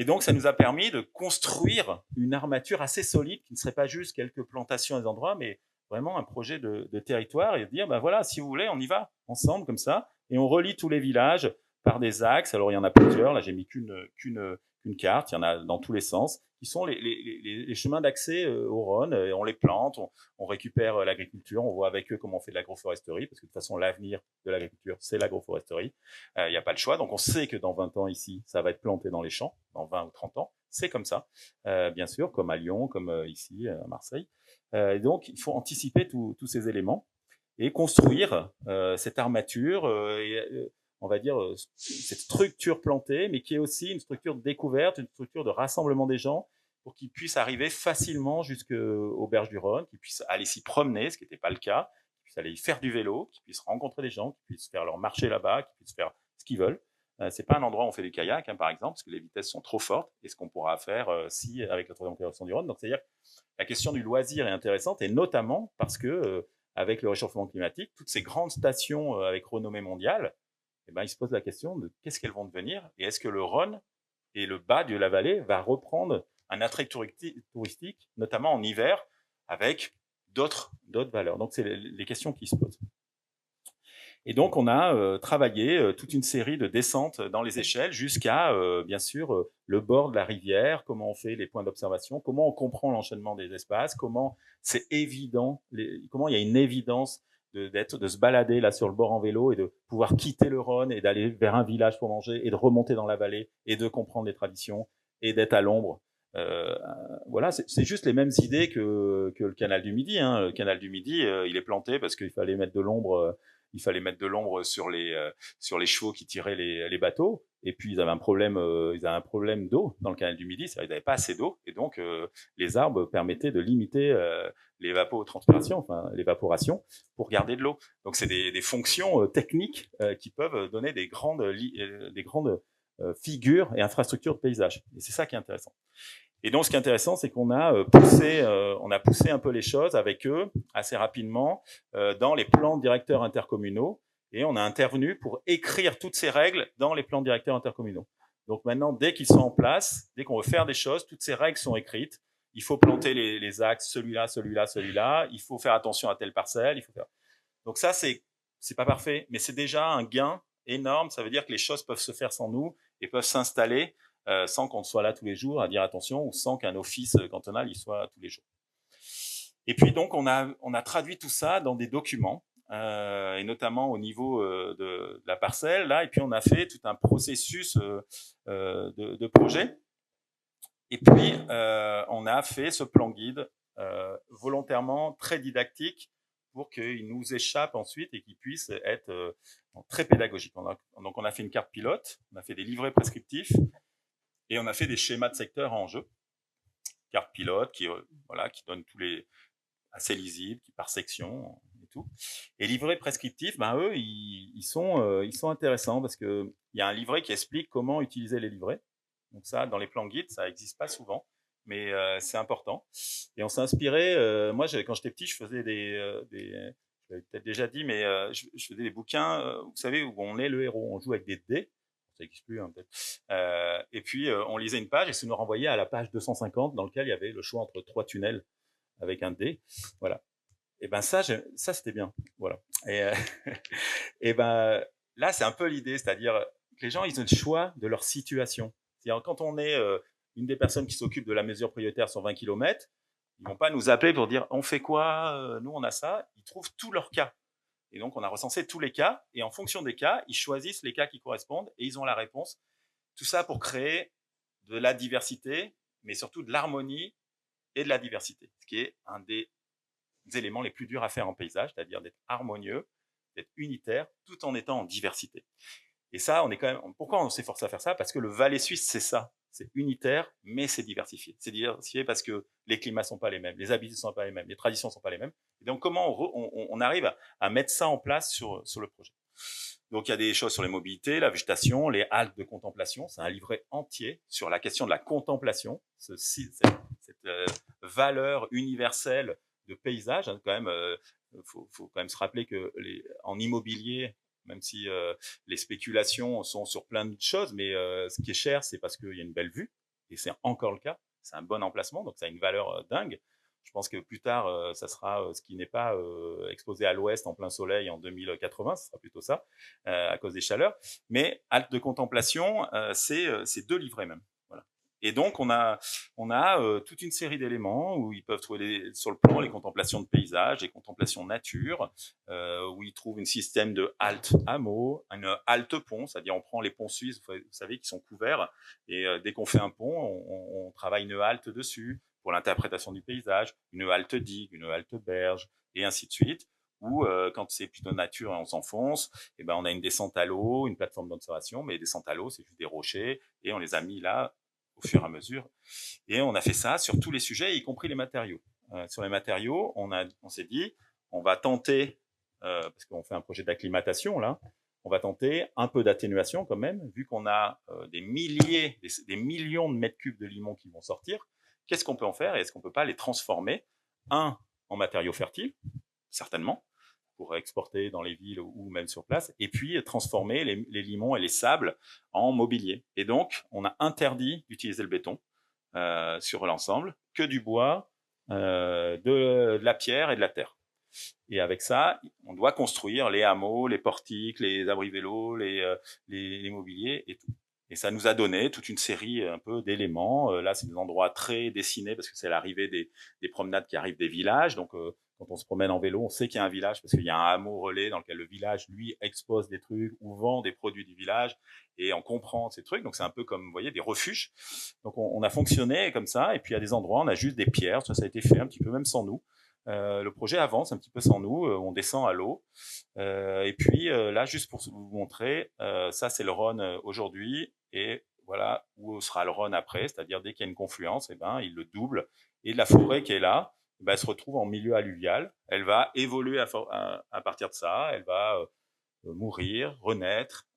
B: Et donc, ça nous a permis de construire une armature assez solide qui ne serait pas juste quelques plantations à des endroits, mais vraiment un projet de territoire et de dire, voilà, si vous voulez, on y va ensemble comme ça, et on relie tous les villages par des axes. Alors, il y en a plusieurs. Là, j'ai mis qu'une carte. Il y en a dans tous les sens, qui sont les chemins d'accès au Rhône. Et on les plante, on récupère l'agriculture, on voit avec eux comment on fait de l'agroforesterie, parce que de toute façon, l'avenir de l'agriculture, c'est l'agroforesterie. Il n'y a pas le choix. Donc, on sait que dans 20 ans ici, ça va être planté dans les champs, dans 20 ou 30 ans. C'est comme ça, bien sûr, comme à Lyon, comme ici à Marseille. Et donc, il faut anticiper tous ces éléments et construire cette armature on va dire, cette structure plantée, mais qui est aussi une structure de découverte, une structure de rassemblement des gens pour qu'ils puissent arriver facilement jusqu'aux berges du Rhône, qu'ils puissent aller s'y promener, ce qui n'était pas le cas, qu'ils puissent aller y faire du vélo, qu'ils puissent rencontrer des gens, qu'ils puissent faire leur marché là-bas, qu'ils puissent faire ce qu'ils veulent. C'est pas un endroit où on fait du kayak, par exemple, parce que les vitesses sont trop fortes, et ce qu'on pourra faire si avec la troisième correction du Rhône. Donc, c'est-à-dire la question du loisir est intéressante, et notamment parce que avec le réchauffement climatique, toutes ces grandes stations avec renommée mondiale, eh ben, ils se posent la question de qu'est-ce qu'elles vont devenir et est-ce que le Rhône et le bas de la vallée va reprendre un attrait touristique, notamment en hiver, avec d'autres valeurs. Donc, c'est les questions qui se posent. Et donc, on a travaillé toute une série de descentes dans les échelles jusqu'à, bien sûr, le bord de la rivière, comment on fait les points d'observation, comment on comprend l'enchaînement des espaces, comment c'est évident, comment il y a une évidence de se balader là sur le bord en vélo et de pouvoir quitter le Rhône et d'aller vers un village pour manger et de remonter dans la vallée et de comprendre les traditions et d'être à l'ombre. Voilà, c'est juste les mêmes idées que le canal du Midi. Hein. Le canal du Midi, il est planté parce qu'il fallait mettre de l'ombre. Il fallait mettre de l'ombre sur les chevaux qui tiraient les bateaux. Et puis ils avaient un problème d'eau dans le canal du Midi. C'est-à-dire qu'ils n'avaient pas assez d'eau, et donc les arbres permettaient de limiter l'évapotranspiration, enfin l'évaporation, pour garder de l'eau. Donc c'est des fonctions techniques qui peuvent donner des grandes figures et infrastructures de paysage. Et c'est ça qui est intéressant. Et donc, ce qui est intéressant, c'est qu'on a poussé un peu les choses avec eux assez rapidement dans les plans directeurs intercommunaux, et on a intervenu pour écrire toutes ces règles dans les plans directeurs intercommunaux. Donc maintenant, dès qu'ils sont en place, dès qu'on veut faire des choses, toutes ces règles sont écrites. Il faut planter les axes, celui-là. Il faut faire attention à telle parcelle. Donc ça, c'est pas parfait, mais c'est déjà un gain énorme. Ça veut dire que les choses peuvent se faire sans nous et peuvent s'installer sans qu'on soit là tous les jours à dire attention, ou sans qu'un office cantonal y soit tous les jours. Et puis donc on a traduit tout ça dans des documents, et notamment au niveau de la parcelle là, et puis on a fait tout un processus de projet. Et puis on a fait ce plan guide volontairement très didactique pour qu'il nous échappe ensuite et qu'il puisse être très pédagogique. Donc on a fait une carte pilote, on a fait des livrets prescriptifs, et on a fait des schémas de secteur en jeu, carte pilote qui donne tous les assez lisibles, qui par section et tout. Et livrets prescriptifs, ben eux, ils sont intéressants parce que il y a un livret qui explique comment utiliser les livrets. Donc ça, dans les plans guides, ça n'existe pas souvent, mais c'est important. Et on s'est inspiré. Moi, quand j'étais petit, je faisais je l'avais peut-être déjà dit, mais je faisais des bouquins, vous savez, où on est le héros, on joue avec des dés. Ça n'existe plus, hein, peut-être. Et puis, on lisait une page et ça nous renvoyait à la page 250 dans laquelle il y avait le choix entre 3 tunnels avec un dé. Voilà. Et ben ça c'était bien. Voilà. Et ben là, c'est un peu l'idée, c'est-à-dire que les gens, ils ont le choix de leur situation. C'est-à-dire quand on est une des personnes qui s'occupe de la mesure prioritaire sur 20 km, ils vont pas nous appeler pour dire on fait quoi, nous on a ça. Ils trouvent tous leurs cas. Et donc, on a recensé tous les cas, et en fonction des cas, ils choisissent les cas qui correspondent, et ils ont la réponse. Tout ça pour créer de la diversité, mais surtout de l'harmonie et de la diversité, ce qui est un des éléments les plus durs à faire en paysage, c'est-à-dire d'être harmonieux, d'être unitaire, tout en étant en diversité. Et ça, pourquoi on s'efforce à faire ça? Parce que le Valais suisse, c'est ça. C'est unitaire, mais c'est diversifié. C'est diversifié parce que les climats sont pas les mêmes, les habitudes sont pas les mêmes, les traditions sont pas les mêmes. Et donc, comment on arrive à mettre ça en place sur le projet? Donc, il y a des choses sur les mobilités, la végétation, les haltes de contemplation. C'est un livret entier sur la question de la contemplation, cette valeur universelle de paysage. Hein, quand même, faut quand même se rappeler que en immobilier, même si les spéculations sont sur plein de choses, mais ce qui est cher, c'est parce qu'il y a une belle vue, et c'est encore le cas. C'est un bon emplacement, donc ça a une valeur dingue. Je pense que plus tard, ça sera ce qui n'est pas exposé à l'ouest en plein soleil en 2080, ce sera plutôt ça, à cause des chaleurs. Mais halte de contemplation, c'est 2 livrets même. Voilà. Et donc on a toute une série d'éléments où ils peuvent trouver sur le plan les contemplations de paysage, les contemplations nature, où ils trouvent un système de halte hameau, une halte pont, c'est-à-dire on prend les ponts suisses, vous savez, qui sont couverts, et dès qu'on fait un pont, on travaille une halte dessus pour l'interprétation du paysage, une halte digue, une halte berge, et ainsi de suite. Ou quand c'est plutôt nature et on s'enfonce, et ben on a une descente à l'eau, une plateforme d'observation, mais descente à l'eau, c'est juste des rochers, et on les a mis là au fur et à mesure. Et on a fait ça sur tous les sujets, y compris les matériaux. Sur les matériaux, on s'est dit, on va tenter, parce qu'on fait un projet d'acclimatation là, on va tenter un peu d'atténuation quand même, vu qu'on a des millions de mètres cubes de limon qui vont sortir. Qu'est-ce qu'on peut en faire et est-ce qu'on peut pas les transformer, en matériaux fertiles, certainement, pour exporter dans les villes ou même sur place, et puis transformer les limons et les sables en mobilier. Et donc, on a interdit d'utiliser le béton sur l'ensemble, que du bois, de la pierre et de la terre. Et avec ça, on doit construire les hameaux, les portiques, les abris vélos, les mobiliers et tout. Et ça nous a donné toute une série un peu d'éléments. Là, c'est des endroits très dessinés parce que c'est l'arrivée des promenades qui arrivent des villages. Donc, quand on se promène en vélo, on sait qu'il y a un village parce qu'il y a un hameau relais dans lequel le village, lui, expose des trucs ou vend des produits du village et on comprend ces trucs. Donc, c'est un peu comme, vous voyez, des refuges. Donc, on a fonctionné comme ça. Et puis, à des endroits, on a juste des pierres. Ça a été fait un petit peu même sans nous. Le projet avance un petit peu sans nous, on descend à l'eau. Et puis là, juste pour vous montrer, ça c'est le Rhône aujourd'hui, et voilà où sera le Rhône après, c'est-à-dire dès qu'il y a une confluence, il le double, et la forêt qui est là, elle se retrouve en milieu alluvial. Elle va évoluer à partir de ça, elle va mourir, renaître,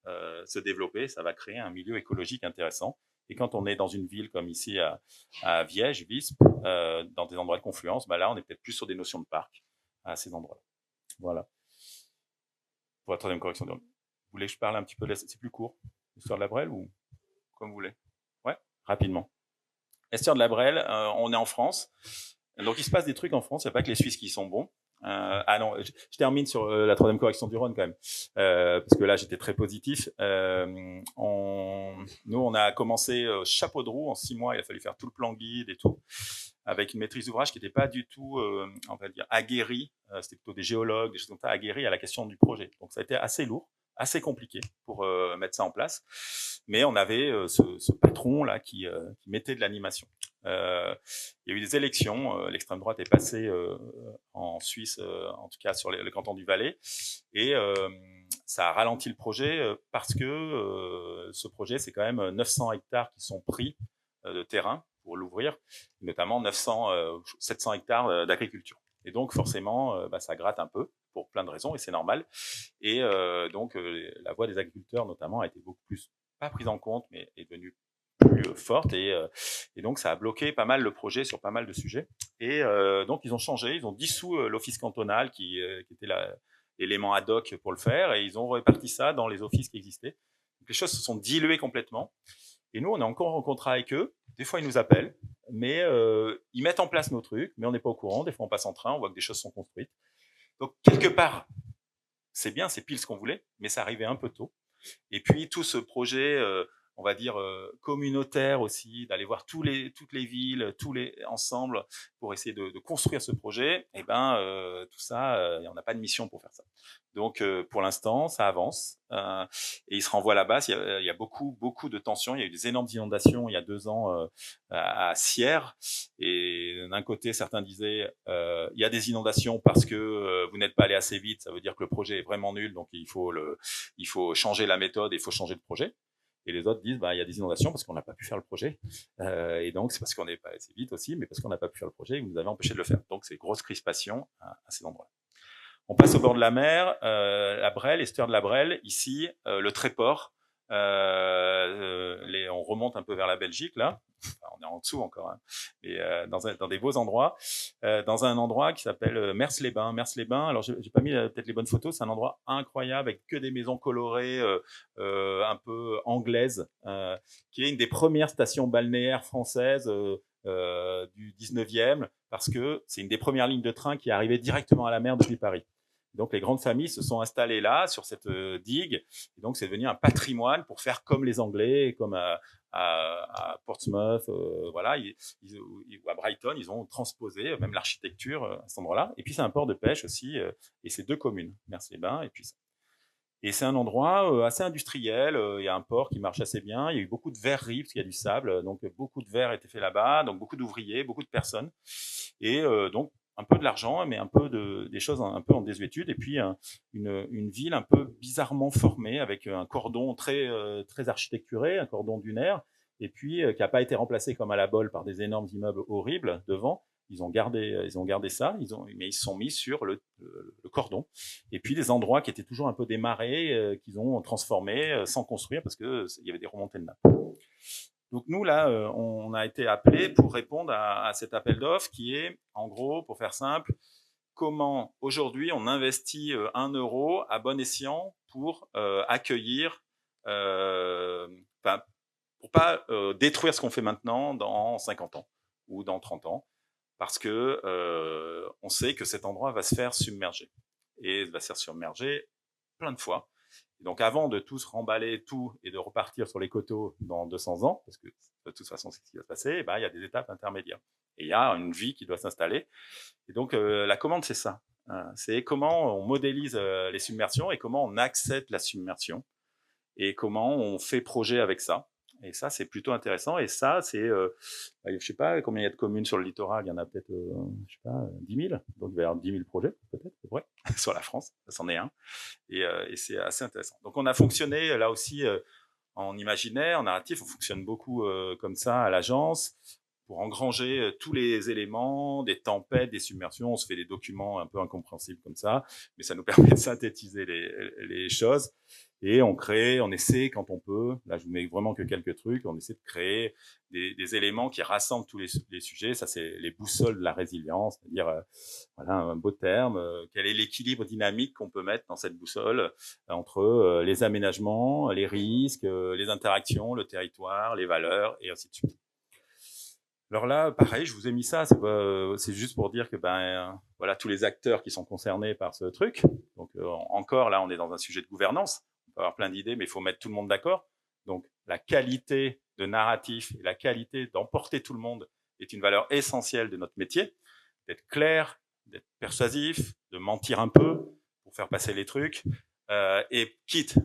B: se développer. Ça va créer un milieu écologique intéressant. Et quand on est dans une ville comme ici à Viège, Visp, dans des endroits de confluence, là, on est peut-être plus sur des notions de parc à ces endroits-là. Voilà. Pour la troisième correction. Vous voulez que je parle un petit peu de c'est plus court, l'histoire de la Brelle ou comme vous voulez? Ouais, rapidement. L'histoire de la Brelle, on est en France. Donc, il se passe des trucs en France. Il n'y a pas que les Suisses qui sont bons. Ah non, je termine sur la troisième correction du Rhône quand même, parce que là j'étais très positif. Nous, on a commencé chapeau de roue en 6 mois. Il a fallu faire tout le plan guide et tout, avec une maîtrise d'ouvrage qui n'était pas du tout, on va dire, aguerrie. C'était plutôt des géologues, des choses comme ça, aguerris à la question du projet. Donc ça a été assez lourd, assez compliqué pour mettre ça en place. Mais on avait ce patron là qui mettait de l'animation. Il y a eu des élections, l'extrême droite est passée en Suisse, en tout cas sur le canton du Valais, et ça a ralenti le projet parce que ce projet, c'est quand même 900 hectares qui sont pris de terrain pour l'ouvrir, notamment 700 hectares d'agriculture. Et donc forcément, ça gratte un peu pour plein de raisons, et c'est normal. Et donc la voix des agriculteurs notamment a été beaucoup plus, pas prise en compte, mais est devenue plus forte, et donc ça a bloqué pas mal le projet sur pas mal de sujets. Et donc ils ont changé, ils ont dissous l'office cantonal qui était l'élément ad hoc pour le faire, et ils ont réparti ça dans les offices qui existaient. Donc les choses se sont diluées complètement. Et nous, on est encore en contrat avec eux. Des fois, ils nous appellent, mais ils mettent en place nos trucs, mais on n'est pas au courant. Des fois, on passe en train, on voit que des choses sont construites. Donc quelque part, c'est bien, c'est pile ce qu'on voulait, mais ça arrivait un peu tôt. Et puis tout ce projet, on va dire communautaire aussi, d'aller voir toutes les villes, tous les ensemble pour essayer de construire ce projet, et tout ça, on n'a pas de mission pour faire ça. Donc pour l'instant, ça avance, et il se renvoie à la base. Il y a beaucoup de tensions. Il y a eu des énormes inondations il y a 2 ans à Sierre, et d'un côté, certains disaient il y a des inondations parce que vous n'êtes pas allé assez vite. Ça veut dire que le projet est vraiment nul, donc il faut changer la méthode, et il faut changer le projet. Et les autres disent il y a des inondations parce qu'on n'a pas pu faire le projet, et donc c'est parce qu'on n'est pas assez vite aussi, mais parce qu'on n'a pas pu faire le projet et que vous nous avez empêché de le faire. Donc c'est grosse crispation à ces endroits-là. On passe au bord de la mer, la Brelle, l'estuaire de la Brelle, ici, le Tréport. On remonte un peu vers la Belgique, là. Enfin, on est en dessous encore, hein. Mais dans des beaux endroits. Dans un endroit qui s'appelle Mers-les-Bains. Mers-les-Bains, alors j'ai pas mis peut-être les bonnes photos, c'est un endroit incroyable avec que des maisons colorées, un peu anglaises, qui est une des premières stations balnéaires françaises du 19e, parce que c'est une des premières lignes de train qui est arrivée directement à la mer depuis Paris. Donc les grandes familles se sont installées là, sur cette digue, et donc c'est devenu un patrimoine pour faire comme les Anglais, comme à Portsmouth, voilà, ou à Brighton, ils ont transposé même l'architecture à cet endroit-là. Et puis c'est un port de pêche aussi, et c'est 2 communes, Mers-les-Bains et puis ça. Et c'est un endroit assez industriel, il y a un port qui marche assez bien, il y a eu beaucoup de verreries parce qu'il y a du sable, donc beaucoup de verre a été fait là-bas, donc beaucoup d'ouvriers, beaucoup de personnes, et donc un peu de l'argent, mais un peu des choses un peu en désuétude, et puis une ville un peu bizarrement formée avec un cordon très architecturé, un cordon dunaire, et puis qui n'a pas été remplacé comme à la Bolle par des énormes immeubles horribles devant. Ils ont gardé ça, mais ils se sont mis sur le cordon. Et puis des endroits qui étaient toujours un peu des marais qu'ils ont transformés sans construire parce que il y avait des remontées de nappe. Donc nous là, on a été appelés pour répondre à cet appel d'offres qui est, en gros, pour faire simple, comment aujourd'hui on investit 1 euro à bon escient pour accueillir, pour pas détruire ce qu'on fait maintenant dans 50 ans ou dans 30 ans, parce que on sait que cet endroit va se faire submerger. Et va se faire submerger plein de fois. Et donc avant de tous remballer tout et de repartir sur les coteaux dans 200 ans, parce que de toute façon c'est ce qui va se passer, et ben, il y a des étapes intermédiaires. Et il y a une vie qui doit s'installer. Et donc la commande c'est ça. C'est comment on modélise les submersions et comment on accepte la submersion et comment on fait projet avec ça. Et ça, c'est plutôt intéressant. Et ça, c'est, je sais pas combien il y a de communes sur le littoral. Il y en a peut-être, je sais pas, 10 000. Donc, il va y avoir 10 000 projets, peut-être, c'est vrai, sur la France. Ça, c'en est un. Et c'est assez intéressant. Donc, on a fonctionné, là aussi, en imaginaire, en narratif. On fonctionne beaucoup comme ça à l'agence pour engranger tous les éléments, des tempêtes, des submersions. On se fait des documents un peu incompréhensibles comme ça, mais ça nous permet de synthétiser les choses. Et on essaie quand on peut, là je vous mets vraiment que quelques trucs, on essaie de créer des éléments qui rassemblent tous les sujets. Ça c'est les boussoles de la résilience, c'est-à-dire voilà un beau terme. Quel est l'équilibre dynamique qu'on peut mettre dans cette boussole entre les aménagements, les risques, les interactions, le territoire, les valeurs et ainsi de suite. Alors là, pareil, je vous ai mis ça, c'est juste pour dire que voilà tous les acteurs qui sont concernés par ce truc. Donc encore là, on est dans un sujet de gouvernance. On peut avoir plein d'idées, mais il faut mettre tout le monde d'accord. Donc la qualité de narratif et la qualité d'emporter tout le monde est une valeur essentielle de notre métier. D'être clair, d'être persuasif, de mentir un peu pour faire passer les trucs, et quitte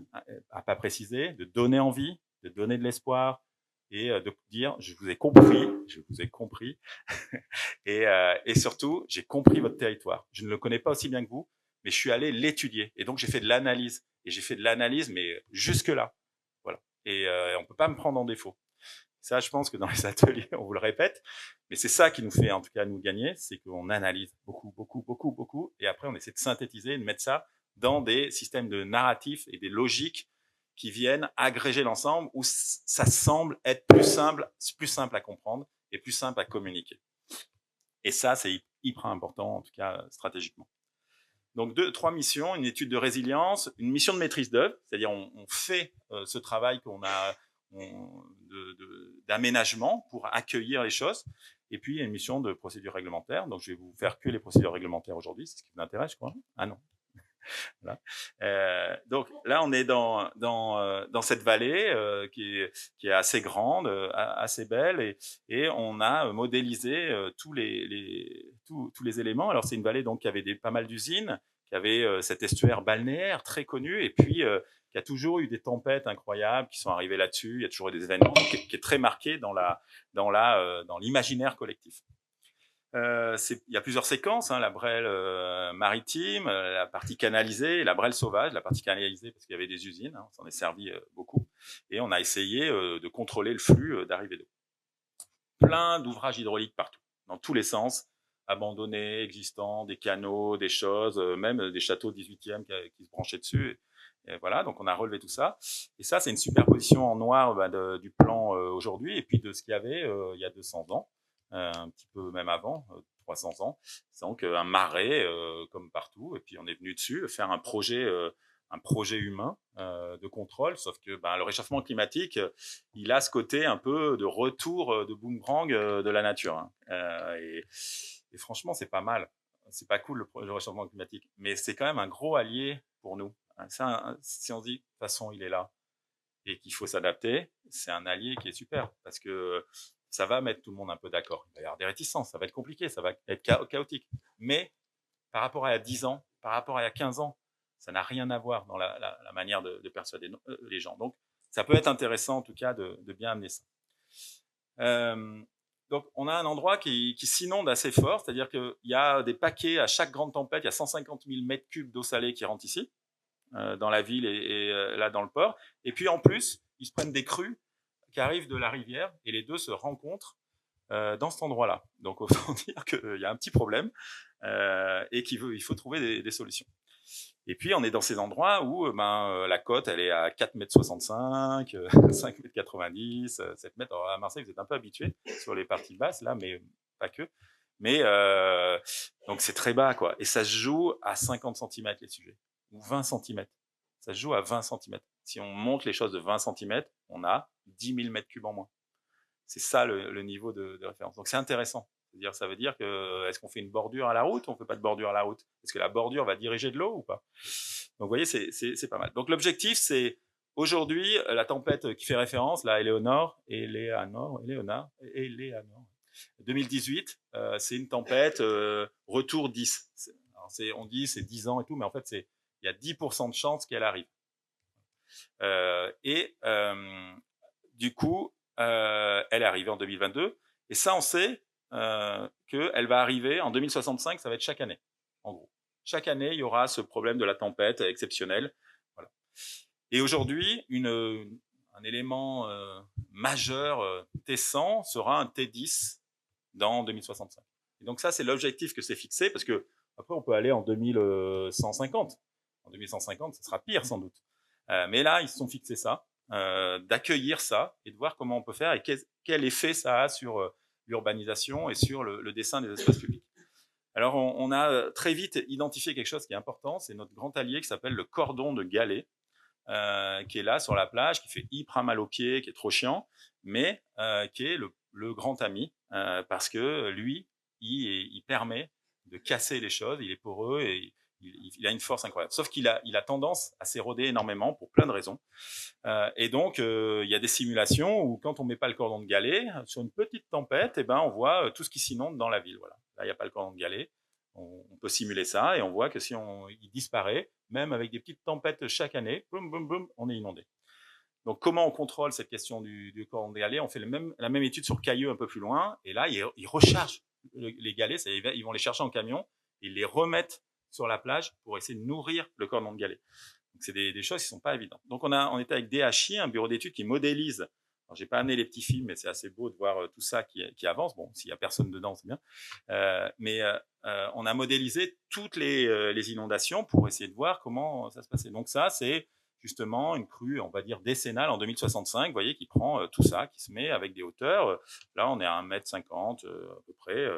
B: à pas préciser, de donner envie, de donner de l'espoir et de dire je vous ai compris et surtout j'ai compris votre territoire. Je ne le connais pas aussi bien que vous, mais je suis allé l'étudier et donc j'ai fait de l'analyse et j'ai fait de l'analyse mais jusque là, voilà. Et on peut pas me prendre en défaut. Ça, je pense que dans les ateliers, on vous le répète, mais c'est ça qui nous fait en tout cas nous gagner, c'est qu'on analyse beaucoup, et après on essaie de synthétiser, et de mettre ça dans des systèmes de narratifs et des logiques qui viennent agréger l'ensemble où ça semble être plus simple à comprendre et plus simple à communiquer. Et ça, c'est hyper important, en tout cas stratégiquement. Donc 3 missions, une étude de résilience, une mission de maîtrise d'œuvre, c'est-à-dire on fait ce travail qu'on a d'aménagement pour accueillir les choses, et puis une mission de procédure réglementaire. Donc je vais vous faire que les procédures réglementaires aujourd'hui, c'est ce qui vous intéresse, je crois. Ah non. Voilà. Donc là, on est dans cette vallée qui est assez grande, assez belle, et on a modélisé tous les éléments. Alors c'est une vallée donc qui avait pas mal d'usines, qui avait cet estuaire balnéaire très connu, et puis qui a toujours eu des tempêtes incroyables qui sont arrivées là-dessus. Il y a toujours eu des événements qui est très marqué dans l'imaginaire collectif. Il y a plusieurs séquences, hein, la brêle maritime, la partie canalisée et la brêle sauvage. La partie canalisée parce qu'il y avait des usines, hein, on s'en est servi beaucoup, et on a essayé de contrôler le flux d'arrivée d'eau. Plein d'ouvrages hydrauliques partout, dans tous les sens, abandonnés, existants, des canaux, des choses, même des châteaux 18e qui se branchaient dessus. Et voilà, donc on a relevé tout ça. Et ça, c'est une superposition en noir du plan aujourd'hui et puis de ce qu'il y avait il y a 200 ans. Un petit peu même avant, 300 ans. Donc un marais comme partout, et puis on est venu dessus faire un projet humain de contrôle, sauf que le réchauffement climatique, il a ce côté un peu de retour de boomerang de la nature. Hein. Et franchement, c'est pas mal. C'est pas cool le réchauffement climatique, mais c'est quand même un gros allié pour nous. Si on se dit, de toute façon, il est là, et qu'il faut s'adapter, c'est un allié qui est super, parce que ça va mettre tout le monde un peu d'accord. Il va y avoir des réticences, ça va être compliqué, ça va être chaotique. Mais par rapport à il y a 10 ans, par rapport à il y a 15 ans, ça n'a rien à voir dans la manière de persuader les gens. Donc, ça peut être intéressant en tout cas de bien amener ça. Donc, on a un endroit qui s'inonde assez fort, c'est-à-dire qu'il y a des paquets à chaque grande tempête, il y a 150 000 mètres cubes d'eau salée qui rentrent ici, dans la ville et là dans le port. Et puis en plus, ils se prennent des crues qui arrivent de la rivière et les deux se rencontrent dans cet endroit-là. Donc autant dire qu'il y a un petit problème et il faut trouver des solutions. Et puis on est dans ces endroits où la côte elle est à 4,65 m, 5,90 m, 7 m. Alors, à Marseille, vous êtes un peu habitués sur les parties basses là, mais pas que. Mais donc c'est très bas, quoi. Et ça se joue à 50 cm les sujets, ou 20 cm. Ça se joue à 20 cm. Si on monte les choses de 20 cm, on a 10 000 m3 en moins. C'est ça le niveau de référence. Donc c'est intéressant. C'est-à-dire, ça veut dire que est-ce qu'on fait une bordure à la route, on fait pas de bordure à la route? Est-ce que la bordure va diriger de l'eau ou pas? Donc vous voyez, c'est pas mal. Donc l'objectif, c'est aujourd'hui la tempête qui fait référence, là, Éléonore, 2018, c'est une tempête retour 10. Alors on dit c'est 10 ans et tout, mais en fait il y a 10% de chances qu'elle arrive. Du coup, elle est arrivée en 2022, et ça on sait qu'elle va arriver en 2065, ça va être chaque année, en gros. Chaque année, il y aura ce problème de la tempête exceptionnelle. Voilà. Et aujourd'hui, un élément majeur T100 sera un T10 dans 2065. Et donc ça, c'est l'objectif que c'est fixé, parce que après, on peut aller en 2150. En 2150, ce sera pire sans doute. Mais là, ils se sont fixés ça, d'accueillir ça et de voir comment on peut faire et quel effet ça a sur l'urbanisation et sur le dessin des espaces publics. Alors, on a très vite identifié quelque chose qui est important, c'est notre grand allié qui s'appelle le cordon de galets, qui est là sur la plage, qui fait hyper mal aux pieds, qui est trop chiant, mais qui est le grand ami, parce que lui, il permet de casser les choses, il est poreux et il a une force incroyable. Sauf qu'il a tendance à s'éroder énormément pour plein de raisons. Et donc, il y a des simulations où quand on met pas le cordon de galets, sur une petite tempête, eh ben, on voit tout ce qui s'inonde dans la ville. Voilà. Là, il n'y a pas le cordon de galets. On peut simuler ça et on voit que si il disparaît, même avec des petites tempêtes chaque année, boum, boum, boum, on est inondé. Donc, comment on contrôle cette question du cordon de galets? On fait la même étude sur Cailleux un peu plus loin, et là, ils rechargent les galets, ils vont les chercher en camion, ils les remettent sur la plage pour essayer de nourrir le cordon de galets. Donc, c'est des choses qui sont pas évidentes. Donc, on était avec DHI, un bureau d'études qui modélise. Alors, j'ai pas amené les petits films, mais c'est assez beau de voir tout ça qui avance. Bon, s'il y a personne dedans, c'est bien. Mais on a modélisé toutes les inondations pour essayer de voir comment ça se passait. Donc ça, c'est justement une crue, on va dire, décennale en 2065, vous voyez, qui prend tout ça, qui se met avec des hauteurs. Là, on est à 1,50 m à peu près,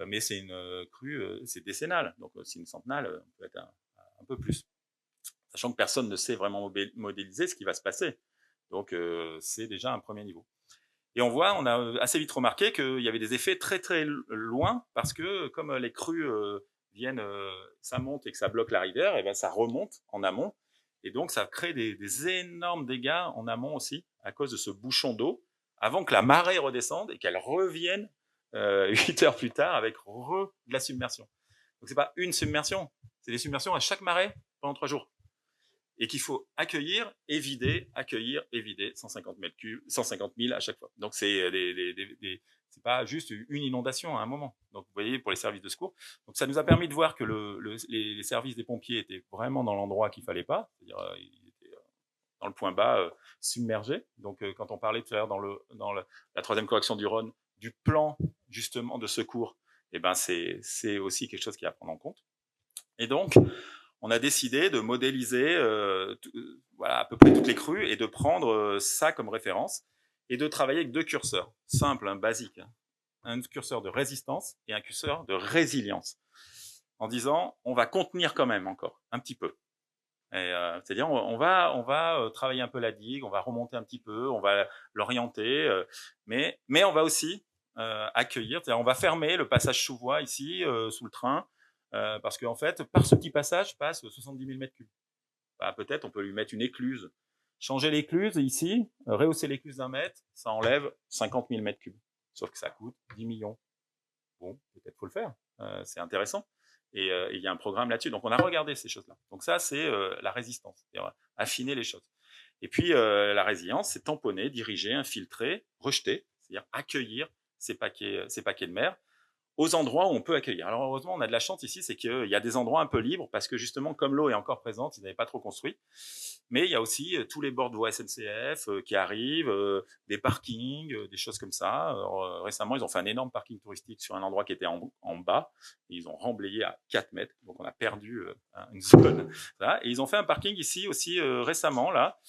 B: mais c'est une crue, c'est décennale. Donc, c'est une centenale, on peut être un peu plus. Sachant que personne ne sait vraiment modéliser ce qui va se passer. Donc, c'est déjà un premier niveau. Et on a assez vite remarqué qu'il y avait des effets très très loin, parce que comme les crues viennent, ça monte et que ça bloque la rivière, et ben ça remonte en amont, et donc ça crée des énormes dégâts en amont aussi à cause de ce bouchon d'eau, avant que la marée redescende et qu'elle revienne 8 heures plus tard avec de la submersion. Donc c'est pas une submersion, c'est des submersions à chaque marée pendant 3 jours. Et qu'il faut accueillir et vider, 150 000 à chaque fois. Donc c'est c'est pas juste une inondation à un moment. Donc vous voyez, pour les services de secours. Donc ça nous a permis de voir que les services des pompiers étaient vraiment dans l'endroit qu'il fallait pas, c'est-à-dire ils étaient dans le point bas, submergés. Donc quand on parlait tout à l'heure dans la troisième correction du Rhône, du plan justement de secours, eh ben c'est aussi quelque chose qui est à prendre en compte. Et donc on a décidé de modéliser voilà, à peu près toutes les crues et de prendre ça comme référence et de travailler avec 2 curseurs simples, basiques. Un curseur de résistance et un curseur de résilience. En disant, on va contenir quand même encore, un petit peu. C'est-à-dire, on va travailler un peu la digue, on va remonter un petit peu, on va l'orienter, mais on va aussi accueillir. C'est-à-dire, on va fermer le passage sous voie ici, sous le train, parce qu'en fait, par ce petit passage passe 70 000 m3. Bah, peut-être on peut lui mettre une écluse. Changer l'écluse ici, rehausser l'écluse d'1 mètre, ça enlève 50 000 m3. Sauf que ça coûte 10 millions. Bon, peut-être faut le faire. C'est intéressant. Et il y a un programme là-dessus. Donc on a regardé ces choses-là. Donc ça, c'est la résistance, c'est-à-dire affiner les choses. Et puis la résilience, c'est tamponner, diriger, infiltrer, rejeter, c'est-à-dire accueillir ces paquets de mer aux endroits où on peut accueillir. Alors heureusement, on a de la chance ici, c'est qu'il y a des endroits un peu libres, parce que justement, comme l'eau est encore présente, ils n'avaient pas trop construit. Mais il y a aussi tous les bords de voie SNCF qui arrivent, des parkings, des choses comme ça. Alors, récemment, ils ont fait un énorme parking touristique sur un endroit qui était en bas, et ils ont remblayé à 4 mètres, donc on a perdu une zone. Voilà. Et ils ont fait un parking ici aussi récemment, là,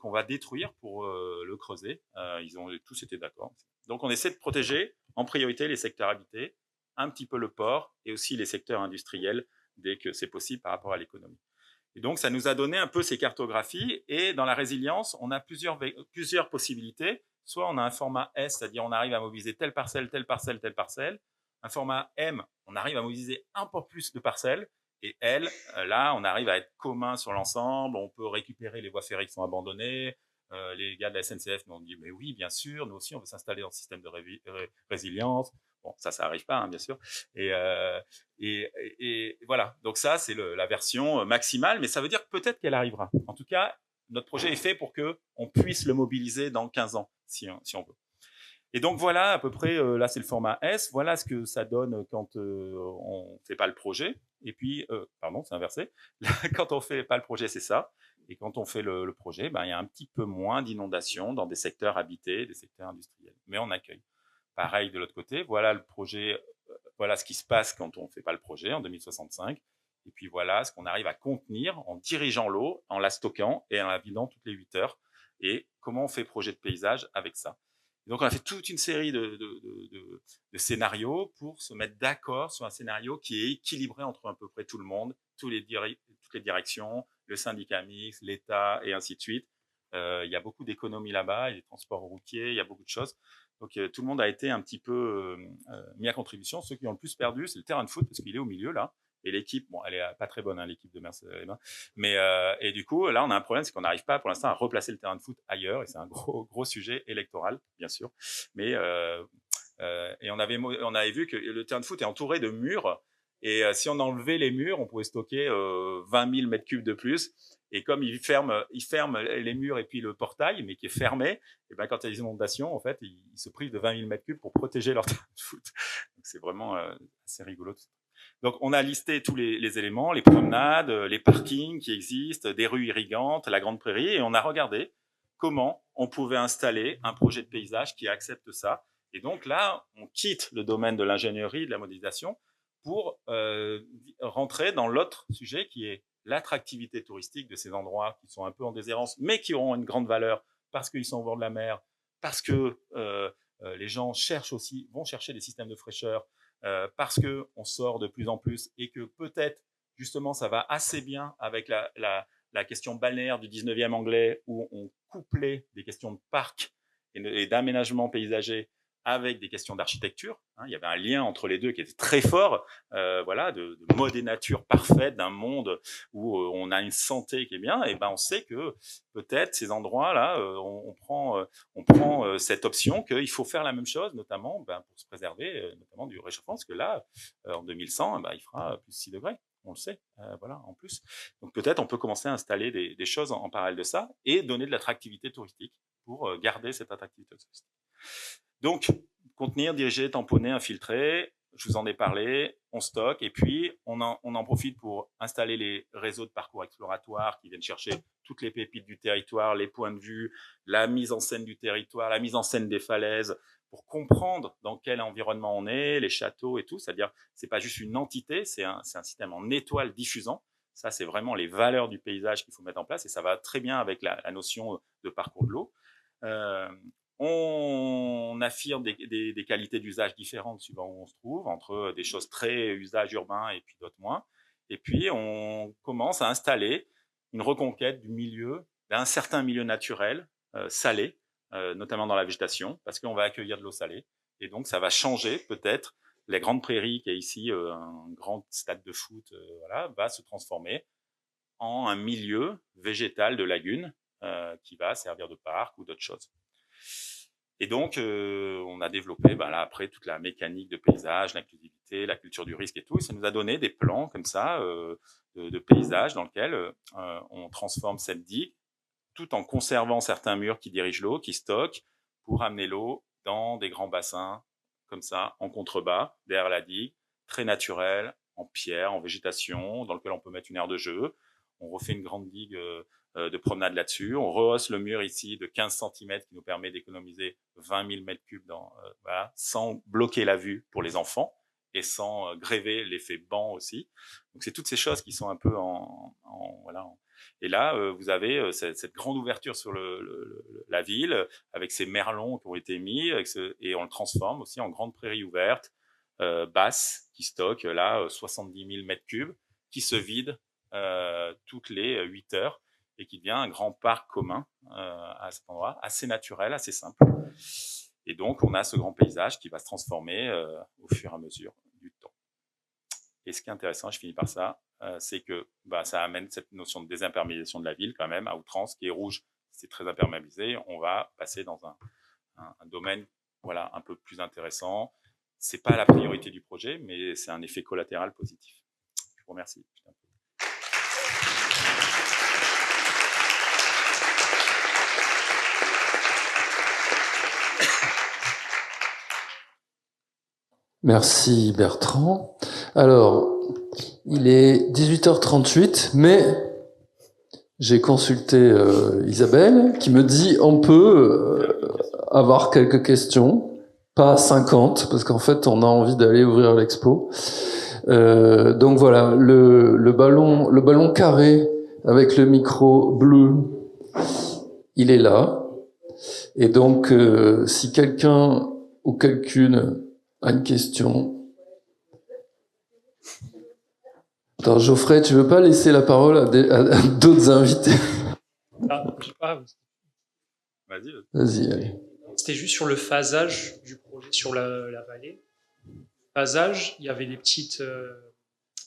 B: qu'on va détruire pour le creuser. Ils ont tous été d'accord. Donc on essaie de protéger en priorité les secteurs habités, un petit peu le port et aussi les secteurs industriels dès que c'est possible par rapport à l'économie. Et donc, ça nous a donné un peu ces cartographies. Et dans la résilience, on a plusieurs possibilités. Soit on a un format S, c'est-à-dire on arrive à mobiliser telle parcelle, telle parcelle, telle parcelle. Un format M, on arrive à mobiliser un peu plus de parcelles. Et L, là, on arrive à être commun sur l'ensemble. On peut récupérer les voies ferrées qui sont abandonnées. Les gars de la SNCF nous ont dit, mais oui, bien sûr, nous aussi, on veut s'installer dans le système de résilience. Bon, ça n'arrive pas, hein, bien sûr. Et voilà. Donc ça, c'est la version maximale, mais ça veut dire peut-être qu'elle arrivera. En tout cas, notre projet est fait pour que on puisse le mobiliser dans 15 ans, si on veut. Et donc voilà, à peu près, là c'est le format S. Voilà ce que ça donne quand on fait pas le projet. Et puis, pardon, c'est inversé. Quand on fait pas le projet, c'est ça. Et quand on fait le projet, ben il y a un petit peu moins d'inondations dans des secteurs habités, des secteurs industriels. Mais on accueille. Pareil de l'autre côté, voilà le projet, voilà ce qui se passe quand on ne fait pas le projet en 2065. Et puis voilà ce qu'on arrive à contenir en dirigeant l'eau, en la stockant et en la vidant toutes les 8 heures. Et comment on fait projet de paysage avec ça. Et donc on a fait toute une série de scénarios pour se mettre d'accord sur un scénario qui est équilibré entre à peu près tout le monde, toutes les directions, le syndicat mixte, l'État et ainsi de suite. Il y a beaucoup d'économies là-bas, il y a des transports routiers, il y a beaucoup de choses. Donc tout le monde a été un petit peu mis à contribution. Ceux qui ont le plus perdu, c'est le terrain de foot parce qu'il est au milieu là. Et l'équipe, bon, elle est pas très bonne, hein, l'équipe de Mercedes. Mais et du coup, là, on a un problème, c'est qu'on n'arrive pas pour l'instant à replacer le terrain de foot ailleurs. Et c'est un gros sujet électoral, bien sûr. Mais et on avait vu que le terrain de foot est entouré de murs. Et si on enlevait les murs, on pouvait stocker 20 000 mètres cubes de plus. Et comme il ferme les murs et puis le portail, mais qui est fermé, et ben quand il y a des inondations, en fait, ils se privent de 20 000 mètres cubes pour protéger leur terrain de foot. Donc c'est vraiment assez rigolo. Donc on a listé tous les éléments, les promenades, les parkings qui existent, des rues irrigantes, la grande prairie, et on a regardé comment on pouvait installer un projet de paysage qui accepte ça. Et donc là, on quitte le domaine de l'ingénierie, de la modélisation, pour rentrer dans l'autre sujet qui est l'attractivité touristique de ces endroits qui sont un peu en déshérence, mais qui auront une grande valeur parce qu'ils sont au bord de la mer, parce que les gens vont chercher des systèmes de fraîcheur, parce que on sort de plus en plus et que peut-être justement ça va assez bien avec la question balnéaire du 19e anglais où on couplait des questions de parc et d'aménagement paysager avec des questions d'architecture. Hein, il y avait un lien entre les deux qui était très fort, voilà, de mode et nature parfaite d'un monde où on a une santé qui est bien. Et ben, on sait que peut-être ces endroits-là, on prend cette option qu'il faut faire la même chose, notamment pour se préserver, notamment du réchauffement, parce que là, en 2100, il fera plus 6 degrés. On le sait, voilà, en plus. Donc peut-être on peut commencer à installer des choses en parallèle de ça et donner de l'attractivité touristique pour garder cette attractivité touristique. Donc, contenir, diriger, tamponner, infiltrer, je vous en ai parlé, on stocke et puis on en profite pour installer les réseaux de parcours exploratoires qui viennent chercher toutes les pépites du territoire, les points de vue, la mise en scène du territoire, la mise en scène des falaises, pour comprendre dans quel environnement on est, les châteaux et tout. C'est-à-dire, c'est pas juste une entité, c'est un système en étoile diffusant. Ça, c'est vraiment les valeurs du paysage qu'il faut mettre en place et ça va très bien avec la notion de parcours de l'eau. On affirme des qualités d'usage différentes suivant où on se trouve, entre des choses très usage urbain et puis d'autres moins. Et puis, on commence à installer une reconquête du milieu, d'un certain milieu naturel, salé, notamment dans la végétation, parce qu'on va accueillir de l'eau salée. Et donc, ça va changer peut-être. Les grandes prairies, qui est ici un grand stade de foot, voilà, va se transformer en un milieu végétal de lagune qui va servir de parc ou d'autres choses. Et donc, on a développé là, après toute la mécanique de paysage, l'inclusivité, la culture du risque et tout. Et ça nous a donné des plans comme ça de paysage dans lesquels on transforme cette digue tout en conservant certains murs qui dirigent l'eau, qui stockent, pour amener l'eau dans des grands bassins comme ça, en contrebas, derrière la digue, très naturel, en pierre, en végétation, dans lequel on peut mettre une aire de jeu. On refait une grande digue de promenade là-dessus. On rehausse le mur ici de 15 cm qui nous permet d'économiser 20 000 mètres cubes voilà, sans bloquer la vue pour les enfants et sans gréver l'effet banc aussi. Donc c'est toutes ces choses qui sont un peu voilà. Et là, vous avez cette grande ouverture sur la ville avec ces merlons qui ont été mis et on le transforme aussi en grande prairie ouverte basse qui stocke là 70 000 mètres cubes, qui se vide toutes les 8 heures et qui devient un grand parc commun à cet endroit, assez naturel, assez simple. Et donc, on a ce grand paysage qui va se transformer au fur et à mesure du temps. Et ce qui est intéressant, je finis par ça, c'est que ça amène cette notion de désimperméabilisation de la ville quand même à outrance, qui est rouge, c'est très imperméabilisé. On va passer dans un domaine un peu plus intéressant. C'est pas la priorité du projet, mais c'est un effet collatéral positif. Je vous remercie.
A: Merci Bertrand. Alors, il est 18h38, mais j'ai consulté Isabelle qui me dit on peut avoir quelques questions, pas 50, parce qu'en fait on a envie d'aller ouvrir l'expo. Donc voilà, le ballon carré avec le micro bleu, il est là. Et donc si quelqu'un ou quelqu'une a une question. Attends, Geoffrey, tu veux pas laisser la parole à d'autres invités?
C: Je sais pas.
A: Vas-y, allez.
C: C'était juste sur le phasage du projet sur la vallée. Phasage, il y avait des petites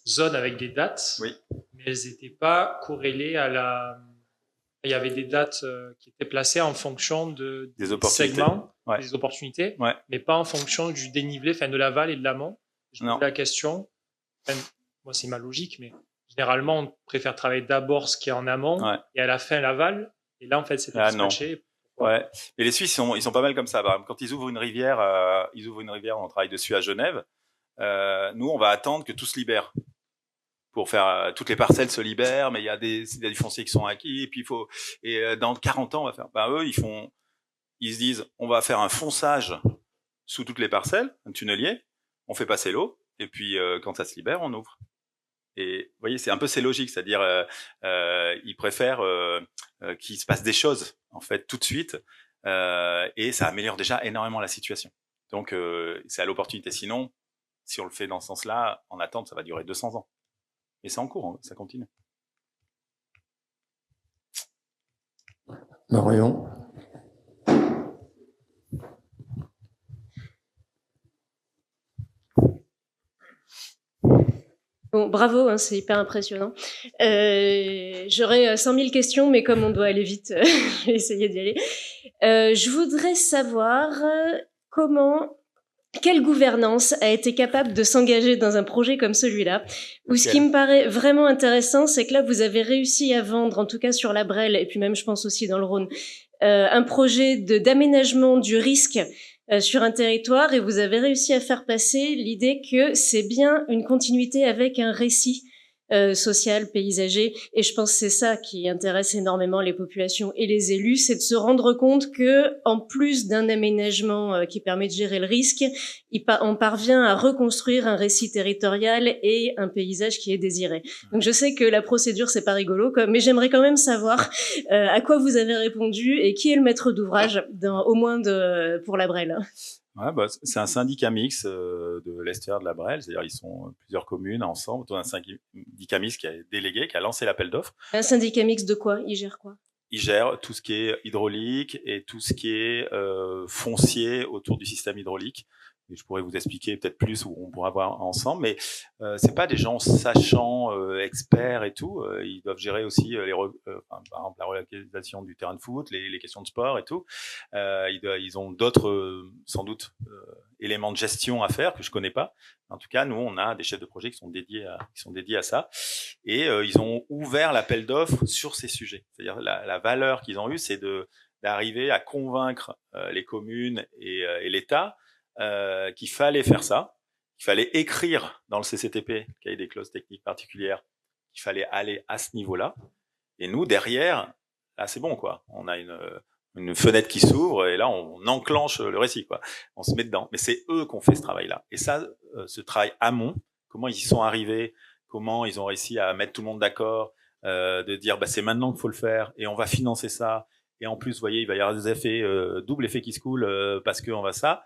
C: zones avec des dates,
B: oui,
C: mais elles n'étaient pas corrélées à la. Il y avait des dates qui étaient placées en fonction des segments, des opportunités, mais pas en fonction du dénivelé, de l'aval et de l'amont. Je me pose la question, moi c'est ma logique, mais généralement on préfère travailler d'abord ce qui est en amont et à la fin l'aval. Et là en fait c'est dispatché.
B: Ouais. Et les Suisses ils sont pas mal comme ça. Par exemple, quand ils ouvrent une rivière, on travaille dessus à Genève. Nous on va attendre que tout se libère. Pour faire toutes les parcelles se libèrent, mais il y a du foncier qui sont acquis, et puis dans 40 ans on va faire. Eux ils se disent on va faire un fonçage sous toutes les parcelles, un tunnelier, on fait passer l'eau, et puis quand ça se libère on ouvre. Et vous voyez c'est un peu ces logiques, c'est-à-dire ils préfèrent qu'il se passe des choses en fait tout de suite, et ça améliore déjà énormément la situation. Donc c'est à l'opportunité. Sinon, si on le fait dans ce sens-là, en attente ça va durer 200 ans. Et c'est en cours, ça continue.
A: Marion.
D: Bon, bravo, c'est hyper impressionnant. J'aurais 100 000 questions, mais comme on doit aller vite, je vais essayer d'y aller. Je voudrais savoir quelle gouvernance a été capable de s'engager dans un projet comme celui-là, où ce qui me paraît vraiment intéressant, c'est que là, vous avez réussi à vendre, en tout cas sur la Brelle, et puis même, je pense aussi dans le Rhône, un projet d'aménagement du risque sur un territoire, et vous avez réussi à faire passer l'idée que c'est bien une continuité avec un récit social, paysager, et je pense que c'est ça qui intéresse énormément les populations et les élus, c'est de se rendre compte que, en plus d'un aménagement qui permet de gérer le risque, on parvient à reconstruire un récit territorial et un paysage qui est désiré. Donc je sais que la procédure c'est pas rigolo, mais j'aimerais quand même savoir à quoi vous avez répondu et qui est le maître d'ouvrage, au moins pour la Brelle.
B: Ouais, c'est un syndicat mixte de l'estuaire de la Brelle, c'est-à-dire ils sont plusieurs communes ensemble, autour d'un syndicat mixte qui a délégué, qui a lancé l'appel d'offres.
D: Un syndicat mixte de quoi? Il gère quoi?
B: Il gère tout ce qui est hydraulique et tout ce qui est foncier autour du système hydraulique. Et je pourrais vous expliquer peut-être plus, où on pourra voir ensemble, mais c'est pas des gens sachants, experts et tout. Ils doivent gérer aussi par exemple la relocalisation du terrain de foot, les questions de sport et tout. Ils ont d'autres sans doute éléments de gestion à faire que je connais pas. En tout cas, nous on a des chefs de projet qui sont dédiés à ça, et ils ont ouvert l'appel d'offres sur ces sujets. C'est-à-dire la valeur qu'ils ont eue, c'est d'arriver à convaincre les communes et l'État qu'il fallait faire ça, qu'il fallait écrire dans le CCTP, cahier des clauses techniques particulières, qu'il fallait aller à ce niveau-là. Et nous, derrière, là, c'est bon, quoi. On a une fenêtre qui s'ouvre et là, on enclenche le récit, quoi. On se met dedans. Mais c'est eux qui ont fait ce travail-là. Et ça, ce travail amont, comment ils y sont arrivés, comment ils ont réussi à mettre tout le monde d'accord, de dire, c'est maintenant qu'il faut le faire et on va financer ça. Et en plus, vous voyez, il va y avoir des effets, double effet qui se coule parce qu'on va ça.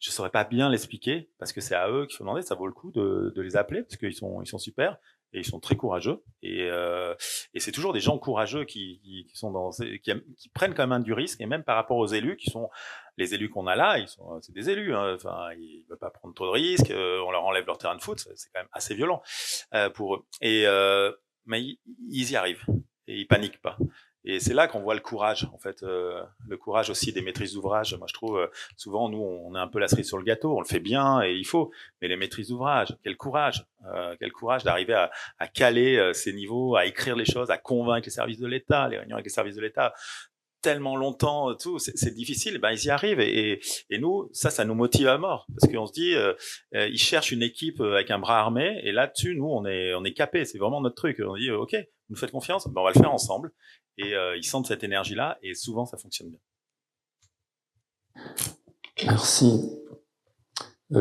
B: je saurais pas bien l'expliquer parce que c'est à eux qu'il faut demander. Ça vaut le coup de les appeler parce qu'ils sont super et ils sont très courageux. Et c'est toujours des gens courageux qui sont qui prennent quand même du risque. Et même par rapport aux élus qui sont les élus qu'on a là, c'est des élus. Hein, enfin, ils veulent pas prendre trop de risques. On leur enlève leur terrain de foot, c'est quand même assez violent pour eux. Mais ils y arrivent et ils paniquent pas. Et c'est là qu'on voit le courage, en fait, le courage aussi des maîtrises d'ouvrage. Moi, je trouve, souvent, nous, on a un peu la cerise sur le gâteau, on le fait bien et il faut. Mais les maîtrises d'ouvrage, quel courage d'arriver à caler ces niveaux, à écrire les choses, à convaincre les services de l'État, les réunions avec les services de l'État. Tellement longtemps, tout, c'est difficile. Ben, ils y arrivent et nous, ça nous motive à mort parce qu'on se dit, ils cherchent une équipe avec un bras armé et là-dessus, nous, on est capé. C'est vraiment notre truc. On dit, ok, vous nous faites confiance, ben, on va le faire ensemble. Et ils sentent cette énergie-là, et souvent, ça fonctionne bien.
A: Merci.
D: Il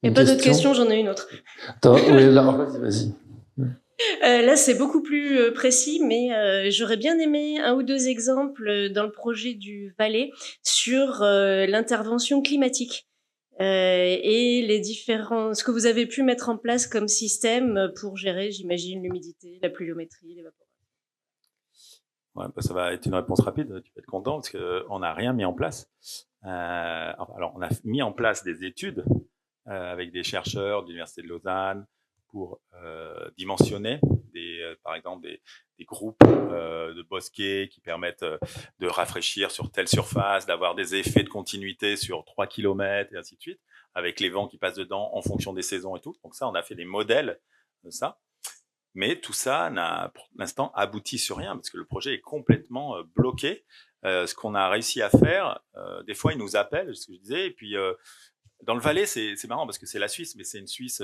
D: n'y a pas d'autres questions, j'en ai une autre.
A: Attends, oui, là, vas-y.
D: Là, c'est beaucoup plus précis, mais j'aurais bien aimé un ou deux exemples dans le projet du Valais sur l'intervention climatique. Et les ce que vous avez pu mettre en place comme système pour gérer, j'imagine, l'humidité, la pluviométrie, l'évaporation.
B: Ouais, bah ça va être une réponse rapide. Tu peux être content parce qu'on n'a rien mis en place. Alors, on a mis en place des études avec des chercheurs de l'Université de Lausanne pour dimensionner par exemple des groupes de bosquets qui permettent de rafraîchir sur telle surface, d'avoir des effets de continuité sur 3 km et ainsi de suite, avec les vents qui passent dedans en fonction des saisons et tout. Donc ça, on a fait des modèles de ça. Mais tout ça n'a pour l'instant abouti sur rien parce que le projet est complètement bloqué. Ce qu'on a réussi à faire, des fois, ils nous appellent, ce que je disais, et puis dans le Valais, c'est marrant parce que c'est la Suisse, mais c'est une Suisse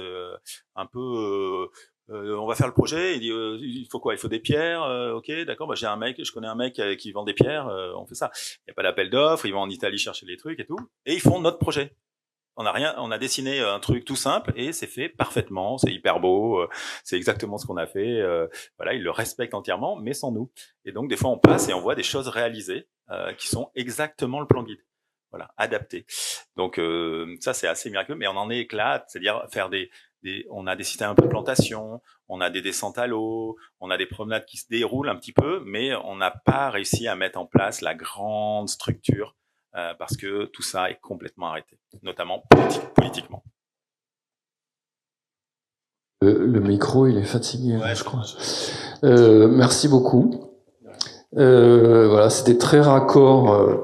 B: un peu... on va faire le projet, il dit il faut quoi? Il faut des pierres, ok, d'accord, bah, je connais un mec qui vend des pierres, on fait ça. Il n'y a pas d'appel d'offres, ils vont en Italie chercher les trucs et tout, et ils font notre projet. On a dessiné un truc tout simple et c'est fait parfaitement, c'est hyper beau, c'est exactement ce qu'on a fait. Voilà, ils le respectent entièrement, mais sans nous. Et donc des fois on passe et on voit des choses réalisées qui sont exactement le plan guide. Voilà, adapté. Donc ça c'est assez miraculeux, mais on en éclate, c'est-à-dire faire on a des systèmes un peu de plantation, on a des descentes à l'eau, on a des promenades qui se déroulent un petit peu, mais on n'a pas réussi à mettre en place la grande structure parce que tout ça est complètement arrêté, notamment politiquement.
A: Le micro, il est fatigué,
B: ouais,
A: je crois. Merci beaucoup. Voilà, c'était très raccord.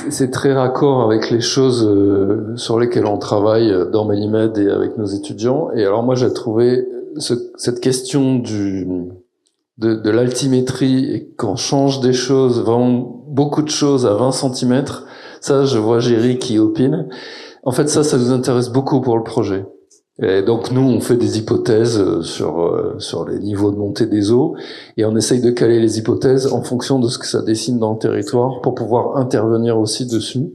A: C'est très raccord avec les choses sur lesquelles on travaille dans Mélimed et avec nos étudiants. Et alors moi, j'ai trouvé cette question de l'altimétrie et qu'on change des choses, vraiment beaucoup de choses à 20 cm. Ça, je vois Géry qui opine. En fait, ça nous intéresse beaucoup pour le projet. Et donc nous, on fait des hypothèses sur les niveaux de montée des eaux et on essaye de caler les hypothèses en fonction de ce que ça dessine dans le territoire pour pouvoir intervenir aussi dessus.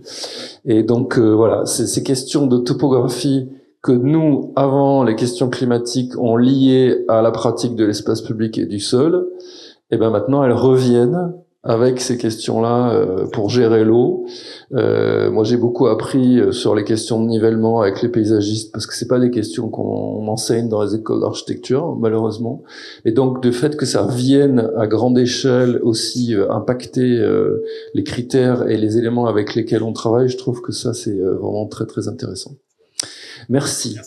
A: Et donc voilà, ces questions de topographie que nous, avant les questions climatiques, on lié à la pratique de l'espace public et du sol, et ben maintenant elles reviennent avec ces questions-là pour gérer l'eau. Moi, j'ai beaucoup appris sur les questions de nivellement avec les paysagistes parce que c'est pas des questions qu'on enseigne dans les écoles d'architecture, malheureusement. Et donc, de fait que ça vienne à grande échelle aussi impacter les critères et les éléments avec lesquels on travaille, je trouve que ça, c'est vraiment très, très intéressant. Merci.